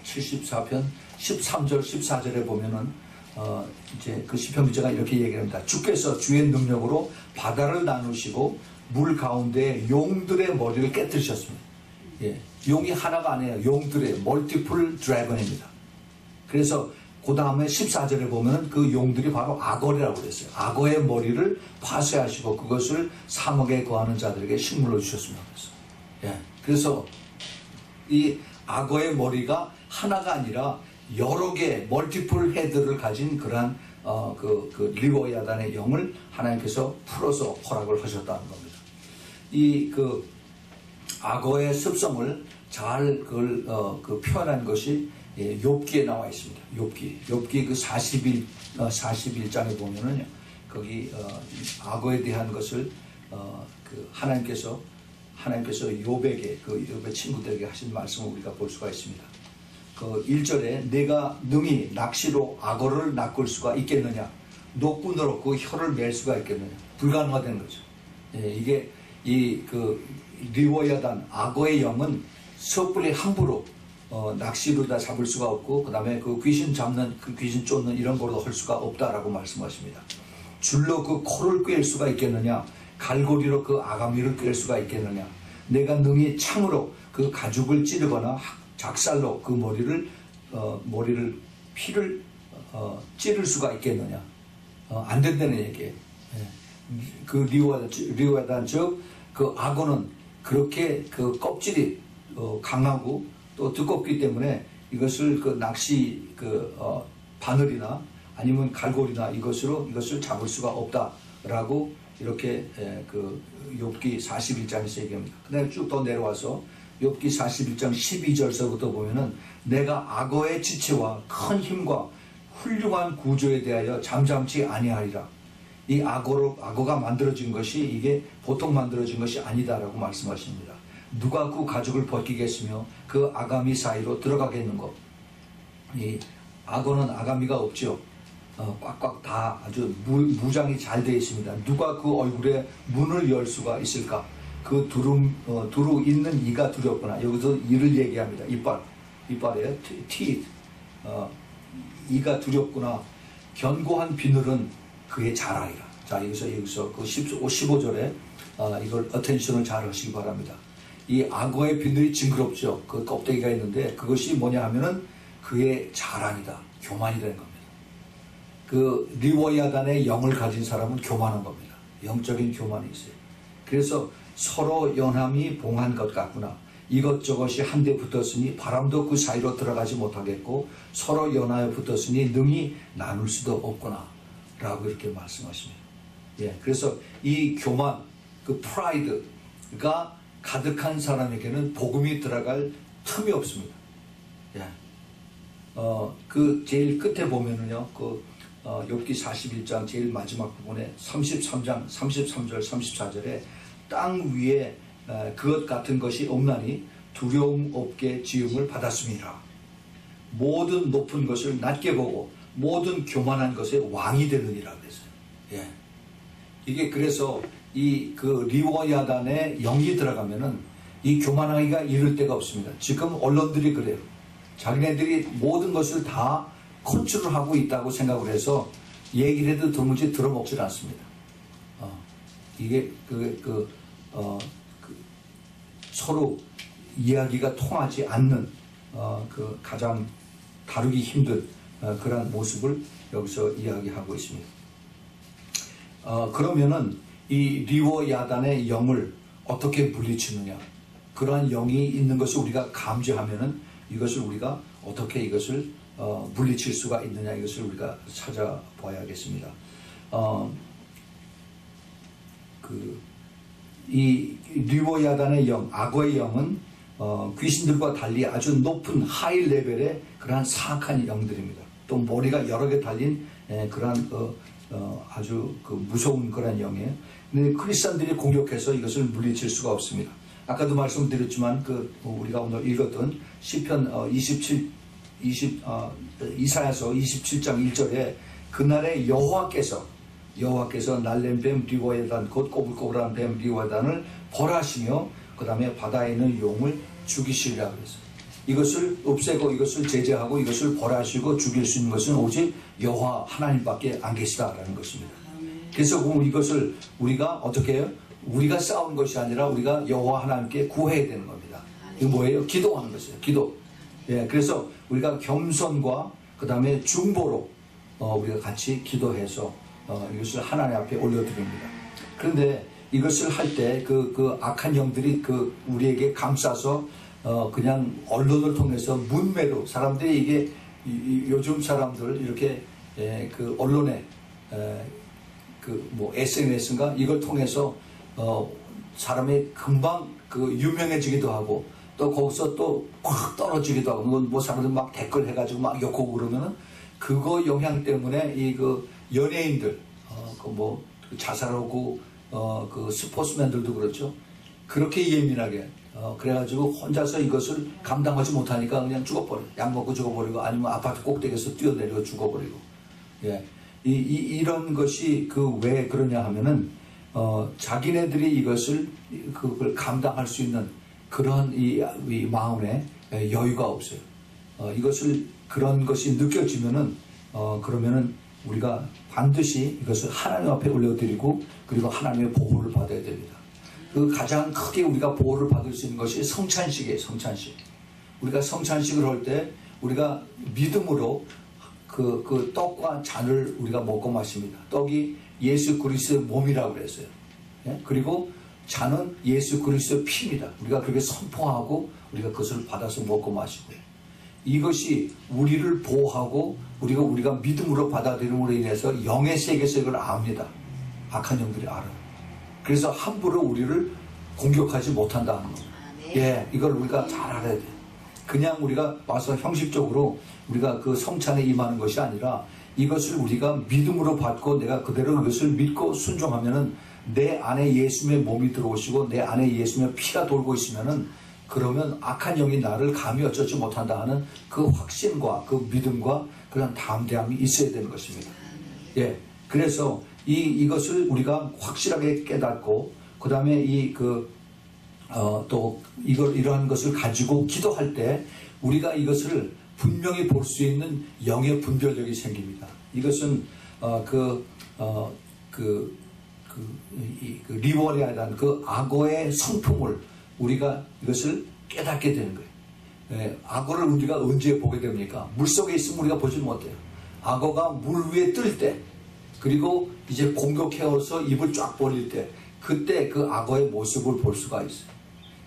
13절 14절에 보면은 이제 그 시편 기자가 이렇게 얘기합니다. 주께서 주의 능력으로 바다를 나누시고 물 가운데 용들의 머리를 깨뜨리셨습니다. 예, 용이 하나가 아니에요. 용들의 멀티플 드래곤입니다. 그래서 그 다음에 14절에 보면은 그 용들이 바로 악어라고 그랬어요. 악어의 머리를 파쇄하시고 그것을 사막에 거하는 자들에게 식물로 주셨습니다. 그래서 이 악어의 머리가 하나가 아니라 여러 개 멀티플 헤드를 가진 그러한 그 리워야단의 영을 하나님께서 풀어서 허락을 하셨다는 겁니다. 이 그 악어의 습성을 잘 그걸 표현한 것이 욥기에 나와 있습니다. 욥기 그 41장에 보면은요, 거기 악어에 대한 것을 그 하나님께서 욥에게 그 욥의 친구들에게 하신 말씀을 우리가 볼 수가 있습니다. 그 1절에 내가 능히 낚시로 악어를 낚을 수가 있겠느냐, 노끈을 얻고 혀를 맬 수가 있겠느냐, 불가능하다는 거죠. 이게 이 그 리워야단 악어의 영은 섣불리 함부로 낚시로 다 잡을 수가 없고, 그 다음에 그 귀신 잡는, 그 귀신 쫓는 이런 걸로 할 수가 없다라고 말씀하십니다. 줄로 그 코를 꿰일 수가 있겠느냐, 갈고리로 그 아가미를 꿰일 수가 있겠느냐, 내가 능히 창으로 그 가죽을 찌르거나 작살로 그 피를 찌를 수가 있겠느냐. 안 된다는 얘기예요. 그 리워야단 즉 그 악어는 그렇게 그 껍질이 강하고 또 두껍기 때문에 이것을 그 낚시 바늘이나 아니면 갈고리나 이것을 잡을 수가 없다라고 이렇게 그 욥기 41장에서 얘기합니다. 그다음에 쭉 더 내려와서 욥기 41장 12절서부터 보면은 내가 악어의 지체와 큰 힘과 훌륭한 구조에 대하여 잠잠치 아니하리라. 이 악어가 만들어진 것이 이게 보통 만들어진 것이 아니다라고 말씀하십니다. 누가 그 가죽을 벗기겠으며 그 아가미 사이로 들어가겠는고. 이 악어는 아가미가 없죠. 꽉꽉 다 아주 무장이 잘 되어 있습니다. 누가 그 얼굴에 문을 열 수가 있을까? 그 두루 있는 이가 두렵구나. 여기서 이를 얘기합니다. 이빨에 teeth, 이가 두렵구나. 견고한 비늘은 그의 자랑이라. 자, 여기서 그 15절에 이걸 어텐션을 잘 하시기 바랍니다. 이 악어의 비늘이 징그럽죠. 그 껍데기가 있는데 그것이 뭐냐 하면은 그의 자랑이다. 교만이라는 겁니다. 그 리워야단의 영을 가진 사람은 교만한 겁니다. 영적인 교만이 있어요. 그래서 서로 연함이 봉한 것 같구나. 이것저것이 한데 붙었으니 바람도 그 사이로 들어가지 못하겠고 서로 연하여 붙었으니 능히 나눌 수도 없구나 라고 이렇게 말씀하십니다. 그래서 이 교만, 그 프라이드가 가득한 사람에게는 복음이 들어갈 틈이 없습니다. 그 제일 끝에 보면은요, 욥기 41장 제일 마지막 부분에 33장 33절 34절에 땅 위에 그것 같은 것이 없나니 두려움 없게 지음을 받았음이라. 모든 높은 것을 낮게 보고 모든 교만한 것의 왕이 되느니라 그랬어요. 이게 그래서 이 그 리워야단에 영이 들어가면은 이 교만하기가 이를 데가 없습니다. 지금 언론들이 그래요. 자기네들이 모든 것을 다 컨트롤하고 있다고 생각을 해서 얘기를 해도 도무지 들어먹질 않습니다. 이게 서로 이야기가 통하지 않는 그 가장 다루기 힘든 그러한 모습을 여기서 이야기하고 있습니다. 그러면은 이 리워야단의 영을 어떻게 물리치느냐? 그러한 영이 있는 것을 우리가 감지하면은 이것을 우리가 어떻게 이것을 물리칠 수가 있느냐, 이것을 우리가 찾아봐야겠습니다. 이 리워야단의 영, 악어의 영은 귀신들과 달리 아주 높은 하이 레벨의 그러한 사악한 영들입니다. 또 머리가 여러 개 달린 그러한 아주 무서운 그러한 영이에요. 근데 크리스천들이 공격해서 이것을 물리칠 수가 없습니다. 아까도 말씀드렸지만 우리가 오늘 읽었던 시편 이사야서 27장 1절에 그날에 여호와께서 날렘 뱀 리워야단 곧 꼬불꼬불한 뱀 리워야단을 벌하시며 그 다음에 바다에 있는 용을 죽이시리라 그랬어요. 이것을 없애고 이것을 제재하고 이것을 벌하시고 죽일 수 있는 것은 오직 여호와 하나님밖에 안 계시다라는 것입니다. 그래서 이것을 우리가 어떻게 해요? 우리가 싸우는 것이 아니라 우리가 여호와 하나님께 구해야 되는 겁니다. 이거 뭐예요? 기도하는 것이에요. 기도. 예, 그래서 우리가 겸손과 그 다음에 중보로 우리가 같이 기도해서 이것을 하나님 앞에 올려드립니다. 그런데 이것을 할 때 그 악한 영들이 우리에게 감싸서 그냥 언론을 통해서 문매로 사람들이 이게 요즘 사람들 이렇게 그 언론에 뭐 SNS인가 이걸 통해서 사람이 금방 유명해지기도 하고 또 거기서 또 확 떨어지기도 하고 뭐 사람들 막 댓글 해가지고 막 욕하고 그러면은 그거 영향 때문에 연예인들 뭐 자살하고 그 스포츠맨들도 그렇죠. 그렇게 예민하게 그래가지고 혼자서 이것을 감당하지 못하니까 그냥 죽어버려. 약 먹고 죽어버리고 아니면 아파트 꼭대기에서 뛰어내리고 죽어버리고. 예. 이런 것이 왜 그러냐 하면은 자기네들이 이것을 그걸 감당할 수 있는 그런 이 마음에 여유가 없어요. 이것을 그런 것이 느껴지면은 그러면은 우리가 반드시 이것을 하나님 앞에 올려드리고 그리고 하나님의 보호를 받아야 됩니다. 가장 크게 우리가 보호를 받을 수 있는 것이 성찬식이에요. 성찬식. 우리가 성찬식을 할 때 우리가 믿음으로 그 떡과 잔을 우리가 먹고 마십니다. 떡이 예수 그리스도의 몸이라고 그랬어요. 예? 그리고 잔은 예수 그리스도의 피입니다. 우리가 그렇게 선포하고 우리가 그것을 받아서 먹고 마시고요. 이것이 우리를 보호하고 우리가 믿음으로 받아들임으로 인해서 영의 세계에서 이걸 압니다. 악한 영들이 알아요. 그래서 함부로 우리를 공격하지 못한다는 겁니다. 예, 이걸 우리가 잘 알아야 돼요. 그냥 우리가 와서 형식적으로 우리가 그 성찬에 임하는 것이 아니라 이것을 우리가 믿음으로 받고 내가 그대로 이것을 믿고 순종하면은 내 안에 예수님의 몸이 들어오시고 내 안에 예수님의 피가 돌고 있으면은 그러면 악한 영이 나를 감히 어쩌지 못한다 하는 그 확신과 그 믿음과 그런 담대함이 있어야 되는 것입니다. 예. 그래서 이것을 우리가 확실하게 깨닫고 그 다음에 또 이러한 것을 가지고 기도할 때 우리가 이것을 분명히 볼 수 있는 영의 분별력이 생깁니다. 이것은 리워리아라는 그 악어의 성품을 우리가 이것을 깨닫게 되는 거예요. 예, 악어를 우리가 언제 보게 됩니까? 물속에 있으면 우리가 보지 못해요. 악어가 물 위에 뜰 때 그리고 이제 공격해서 입을 쫙 벌릴 때 그때 그 악어의 모습을 볼 수가 있어요.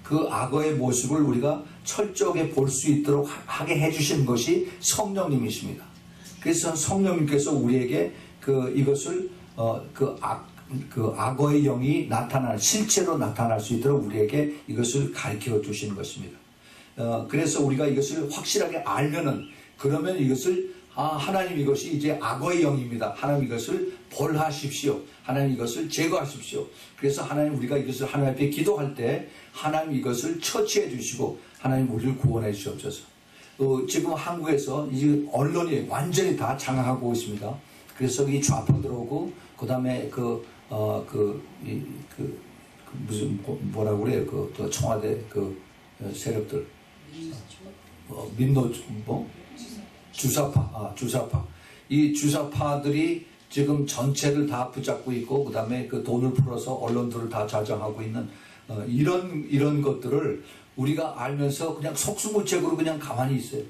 그 악어의 모습을 우리가 철저하게 볼 수 있도록 하게 해주시는 것이 성령님이십니다. 그래서 성령님께서 우리에게 이것을 악어의 영이 실체로 나타날 수 있도록 우리에게 이것을 가르쳐 주시는 것입니다. 그래서 우리가 이것을 확실하게 알면은 그러면 이것을 하나님 이것이 이제 악어의 영입니다. 하나님 이것을 벌하십시오. 하나님 이것을 제거하십시오. 그래서 하나님 우리가 이것을 하나님 앞에 기도할 때 하나님 이것을 처치해 주시고 하나님 우리를 구원해 주시옵소서. 지금 한국에서 이 언론이 완전히 다 장악하고 있습니다. 그래서 이 좌파 들어오고 그 다음에 무슨 뭐라고 그래요? 그 청와대 세력들 주사파. 이 주사파들이 지금 전체를 다 붙잡고 있고, 그 다음에 그 돈을 풀어서 언론들을 다 자정하고 있는, 이런 것들을 우리가 알면서 그냥 속수무책으로 그냥 가만히 있어요.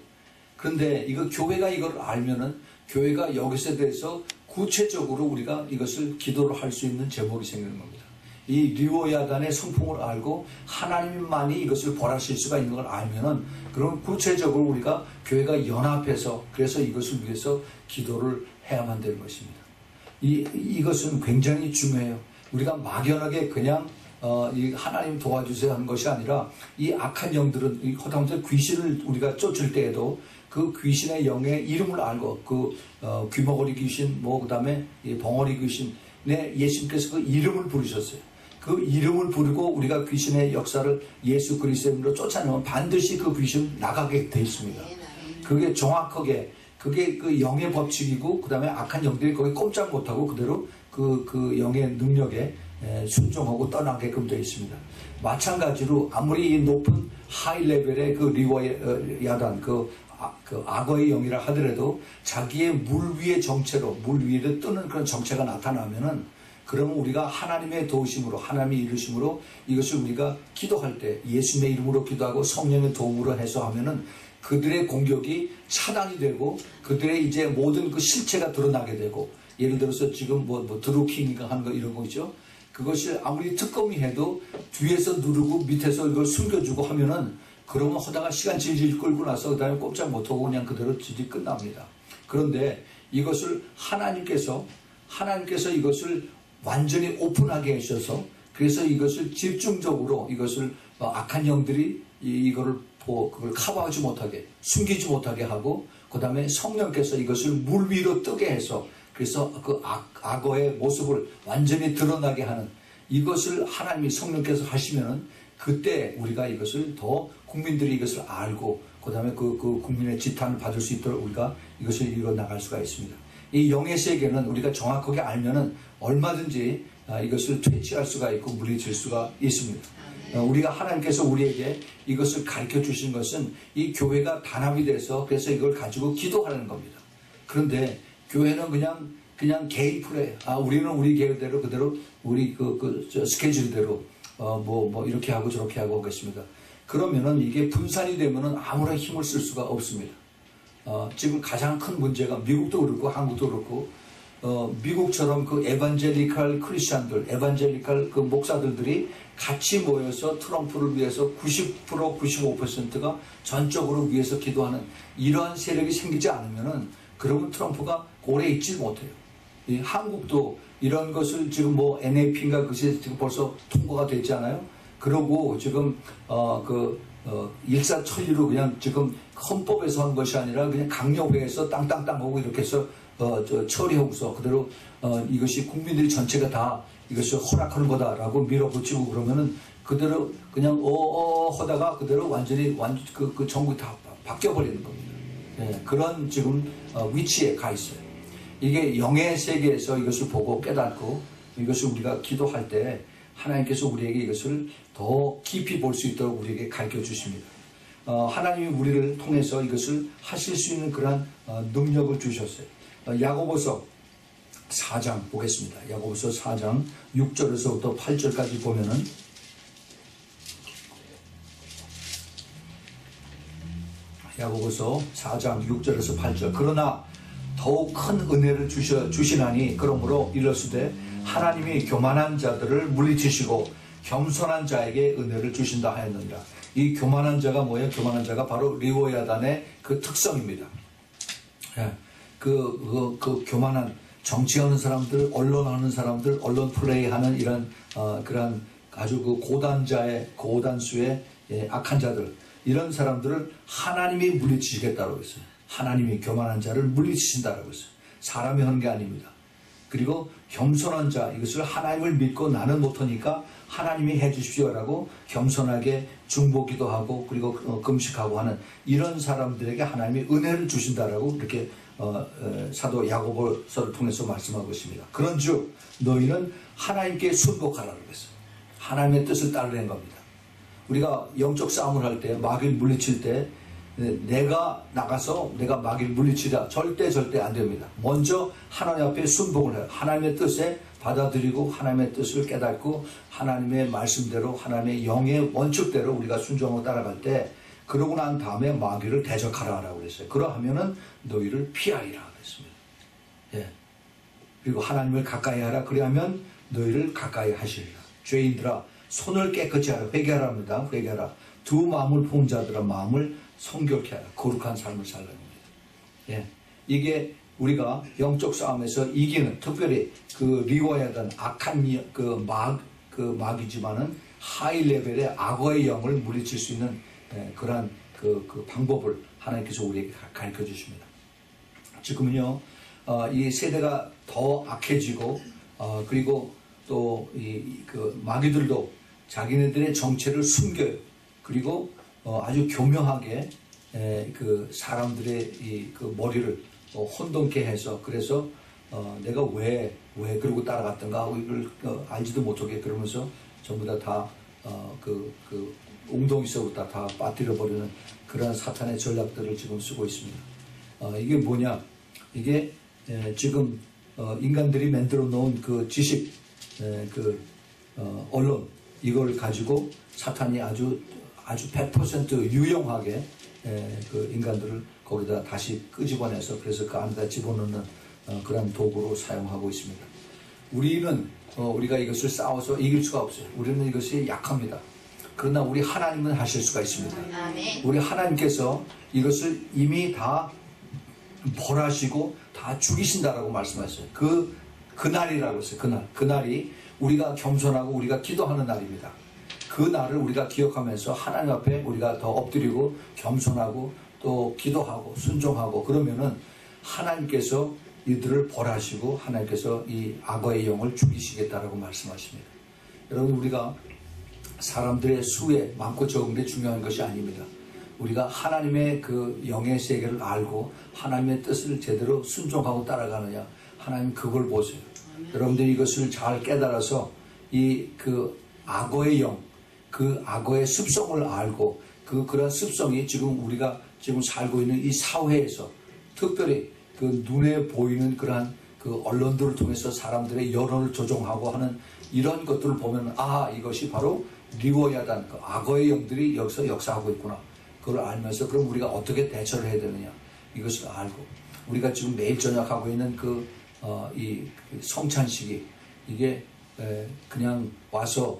그런데 교회가 이걸 알면은, 교회가 여기서 대해서 구체적으로 우리가 이것을 기도를 할 수 있는 제목이 생기는 겁니다. 이 리워야단의 성품을 알고 하나님만이 이것을 벌하실 수가 있는 걸 알면은 그럼 구체적으로 우리가 교회가 연합해서 그래서 이것을 위해서 기도를 해야만 되는 것입니다. 이것은 굉장히 중요해요. 우리가 막연하게 그냥 이 하나님 도와주세요 하는 것이 아니라 이 악한 영들은 이 허당들 귀신을 우리가 쫓을 때에도 그 귀신의 영의 이름을 알고 귀머거리 귀신 그다음에 이 벙어리 귀신 예수님께서 그 이름을 부르셨어요. 그 이름을 부르고 우리가 귀신의 역사를 예수 그리스도의 이름으로 쫓아내면 반드시 그 귀신 나가게 되어 있습니다. 그게 정확하게 그게 그 영의 법칙이고 그 다음에 악한 영들이 거기 꼼짝 못하고 그대로 그 영의 능력에 순종하고 떠나게끔 되어 있습니다. 마찬가지로 아무리 높은 하이 레벨의 그 리워야단 그 악어의 영이라 하더라도 자기의 물 위의 정체로 물 위에 뜨는 그런 정체가 나타나면은 그러면 우리가 하나님의 도우심으로 하나님의 이루심으로 이것을 우리가 기도할 때 예수님의 이름으로 기도하고 성령의 도움으로 해서 하면은 그들의 공격이 차단이 되고 그들의 이제 모든 그 실체가 드러나게 되고 예를 들어서 지금 뭐 드루킹인가 하는 거 이런 거 있죠. 그것이 아무리 특검이 해도 뒤에서 누르고 밑에서 이걸 숨겨주고 하면은 그러면 하다가 시간 질질 끌고 나서 그 다음에 꼼짝 못하고 그냥 그대로 질질 끝납니다. 그런데 이것을 하나님께서 이것을 완전히 오픈하게 하셔서 그래서 이것을 집중적으로 이것을 악한 영들이 이거를 그걸 커버하지 못하게 숨기지 못하게 하고 그 다음에 성령께서 이것을 물 위로 뜨게 해서 그래서 그 악어의 모습을 완전히 드러나게 하는 이것을 하나님이 성령께서 하시면은 그때 우리가 이것을 더 국민들이 이것을 알고 그 다음에 그 국민의 지탄을 받을 수 있도록 우리가 이것을 이뤄 나갈 수가 있습니다. 이 영의 세계는 우리가 정확하게 알면은 얼마든지 이것을 퇴치할 수가 있고 물리칠 수가 있습니다. 우리가 하나님께서 우리에게 이것을 가르쳐 주신 것은 이 교회가 단합이 돼서 그래서 이걸 가지고 기도하는 겁니다. 그런데 교회는 그냥 개인 플레이. 우리는 우리 계획대로 그대로 우리 스케줄대로 뭐 이렇게 하고 저렇게 하고 하겠습니다. 그러면은 이게 분산이 되면은 아무런 힘을 쓸 수가 없습니다. 지금 가장 큰 문제가 미국도 그렇고 한국도 그렇고 미국처럼 그 에반젤리칼 크리스찬들, 에반젤리칼 그 목사들이 같이 모여서 트럼프를 위해서 90%, 95%가 전적으로 위해서 기도하는 이러한 세력이 생기지 않으면은 그러면 트럼프가 오래 있지 못해요. 한국도 이런 것을 지금 뭐 NAP인가 그것이 지금 벌써 통과가 됐잖아요. 그러고 지금 일사천리로 그냥 지금 헌법에서 한 것이 아니라 그냥 강력회에서 땅땅땅 하고 이렇게 해서 처리하고서 그대로 이것이 국민들이 전체가 다 이것을 허락하는 거다라고 밀어붙이고 그러면은 그대로 그냥 하다가 그대로 완전히 그 정국이 다 바뀌어버리는 겁니다. 예, 그런 지금 위치에 가 있어요. 이게 영의 세계에서 이것을 보고 깨닫고 이것을 우리가 기도할 때 하나님께서 우리에게 이것을 더 깊이 볼 수 있도록 우리에게 가르쳐 주십니다. 하나님이 우리를 통해서 이것을 하실 수 있는 그러한 능력을 주셨어요. 야고보서 4장 보겠습니다. 야고보서 4장 6절에서부터 8절까지 보면은 야고보서 4장 6절에서 8절 그러나 더욱 큰 은혜를 주시나니 그러므로 이르시되 하나님이 교만한 자들을 물리치시고 겸손한 자에게 은혜를 주신다 하였느니라. 이 교만한 자가 뭐예요? 교만한 자가 바로 리워야단의 그 특성입니다. 그 교만한 정치하는 사람들, 언론하는 사람들, 언론 플레이하는 이런 그런 아주 그 고단수의 악한 자들 이런 사람들을 하나님이 물리치시겠다고 했어요. 하나님이 교만한 자를 물리치신다라고 했어요. 사람이 하는 게 아닙니다. 그리고 겸손한 자 이것을 하나님을 믿고 나는 못하니까 하나님이 해주십시오라고 겸손하게 중보기도 하고 그리고 금식하고 하는 이런 사람들에게 하나님이 은혜를 주신다라고 이렇게 사도 야고보서를 통해서 말씀하고 있습니다. 그런즉 너희는 하나님께 순복하라고 했어요. 하나님의 뜻을 따르는 겁니다. 우리가 영적 싸움을 할 때 마귀를 물리칠 때 내가 나가서 내가 마귀를 물리치자 절대 안 됩니다. 먼저 하나님 앞에 순복을 해요. 하나님의 뜻에 받아들이고 하나님의 뜻을 깨닫고 하나님의 말씀대로 하나님의 영의 원칙대로 우리가 순종하고 따라갈 때 그러고 난 다음에 마귀를 대적하라고 그랬어요. 그러하면은 너희를 피하리라 그랬습니다. 예. 그리고 하나님을 가까이 하라. 그리하면 너희를 가까이 하시리라. 죄인들아 손을 깨끗이 하라. 회개하랍니다. 회개하라. 두 마음을 본 자들아 마음을 성결케 하라. 거룩한 삶을 살라는 겁니다. 예. 이게 우리가 영적 싸움에서 이기는 특별히 그 리워야단 악한 마귀지만은 하이 레벨의 악어의 영을 물리칠 수 있는 그러한 그 방법을 하나님께서 우리에게 가르쳐 주십니다. 지금은요 이 세대가 더 악해지고 그리고 또 그 마귀들도 자기네들의 정체를 숨겨요. 그리고 아주 교묘하게 그 사람들의 그 머리를 혼돈케 해서 그래서 내가 왜 그러고 따라갔던가 하고 이걸 알지도 못하게 그러면서 전부 다 그 웅덩이서부터 다 빠뜨려 버리는 그러한 사탄의 전략들을 지금 쓰고 있습니다. 이게 뭐냐? 이게 지금 인간들이 만들어 놓은 그 지식, 언론 이걸 가지고 사탄이 아주 100% 유용하게 그 인간들을 거기다 다시 끄집어내서 그래서 그 안에다 집어넣는 그런 도구로 사용하고 있습니다. 우리가 이것을 싸워서 이길 수가 없어요. 우리는 이것이 약합니다. 그러나 우리 하나님은 하실 수가 있습니다. 우리 하나님께서 이것을 이미 다 벌하시고 다 죽이신다라고 말씀하셨어요. 그날이라고 했어요. 그날이 우리가 겸손하고 우리가 기도하는 날입니다. 그 날을 우리가 기억하면서 하나님 앞에 우리가 더 엎드리고 겸손하고 또 기도하고 순종하고 그러면은 하나님께서 이들을 벌하시고 하나님께서 이 악어의 영을 죽이시겠다라고 말씀하십니다. 여러분, 우리가 사람들의 수에 많고 적은 게 중요한 것이 아닙니다. 우리가 하나님의 그 영의 세계를 알고 하나님의 뜻을 제대로 순종하고 따라가느냐, 하나님 그걸 보세요. 여러분들이 이것을 잘 깨달아서 그 악어의 영, 그 악어의 습성을 알고 그런 습성이 지금 우리가 지금 살고 있는 이 사회에서 특별히 그 눈에 보이는 그러한 그 언론들을 통해서 사람들의 여론을 조종하고 하는 이런 것들을 보면 이것이 바로 리워야단 그 악어의 영들이 여기서 역사하고 있구나. 그걸 알면서 그럼 우리가 어떻게 대처를 해야 되느냐 이것을 알고 우리가 지금 매일 저녁 하고 있는 이 성찬식이 이게 그냥 와서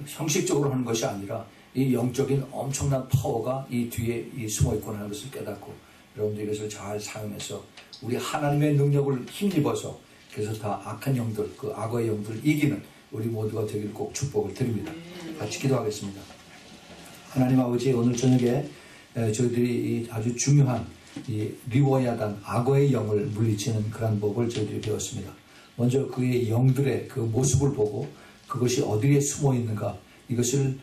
형식적으로 하는 것이 아니라 이 영적인 엄청난 파워가 이 뒤에 숨어 있구나 하는 것을 깨닫고 여러분들 이것을 잘 사용해서 우리 하나님의 능력을 힘입어서 그래서 다 악한 영들, 그 악어의 영들을 이기는 우리 모두가 되기를 꼭 축복을 드립니다. 같이 기도하겠습니다. 하나님 아버지, 오늘 저녁에 저희들이 아주 중요한 이 리워야단 악어의 영을 물리치는 그런 법을 저희들이 배웠습니다. 먼저 그의 영들의 그 모습을 보고 그것이 어디에 숨어 있는가 이것을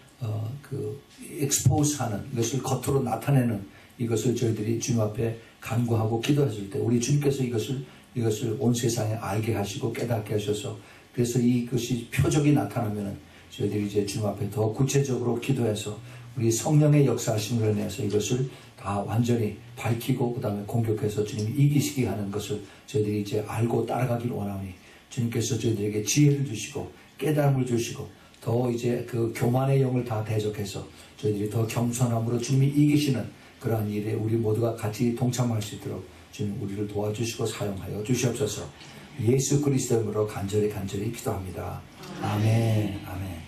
expose 하는 이것을 겉으로 나타내는 이것을 저희들이 주님 앞에 간구하고 기도했을 때 우리 주님께서 이것을 온 세상에 알게 하시고 깨닫게 하셔서 그래서 이것이 표적이 나타나면은 저희들이 이제 주님 앞에 더 구체적으로 기도해서 우리 성령의 역사하심을 인해서 이것을 다 완전히 밝히고 그 다음에 공격해서 주님이 이기시게 하는 것을 저희들이 이제 알고 따라가길 원하니 주님께서 저희들에게 지혜를 주시고 깨달음을 주시고 더 이제 그 교만의 영을 다 대적해서 저희들이 더 겸손함으로 주님이 이기시는 그러한 일에 우리 모두가 같이 동참할 수 있도록 주님 우리를 도와주시고 사용하여 주시옵소서. 예수 그리스도 이름으로 간절히 기도합니다. 아멘. 아멘.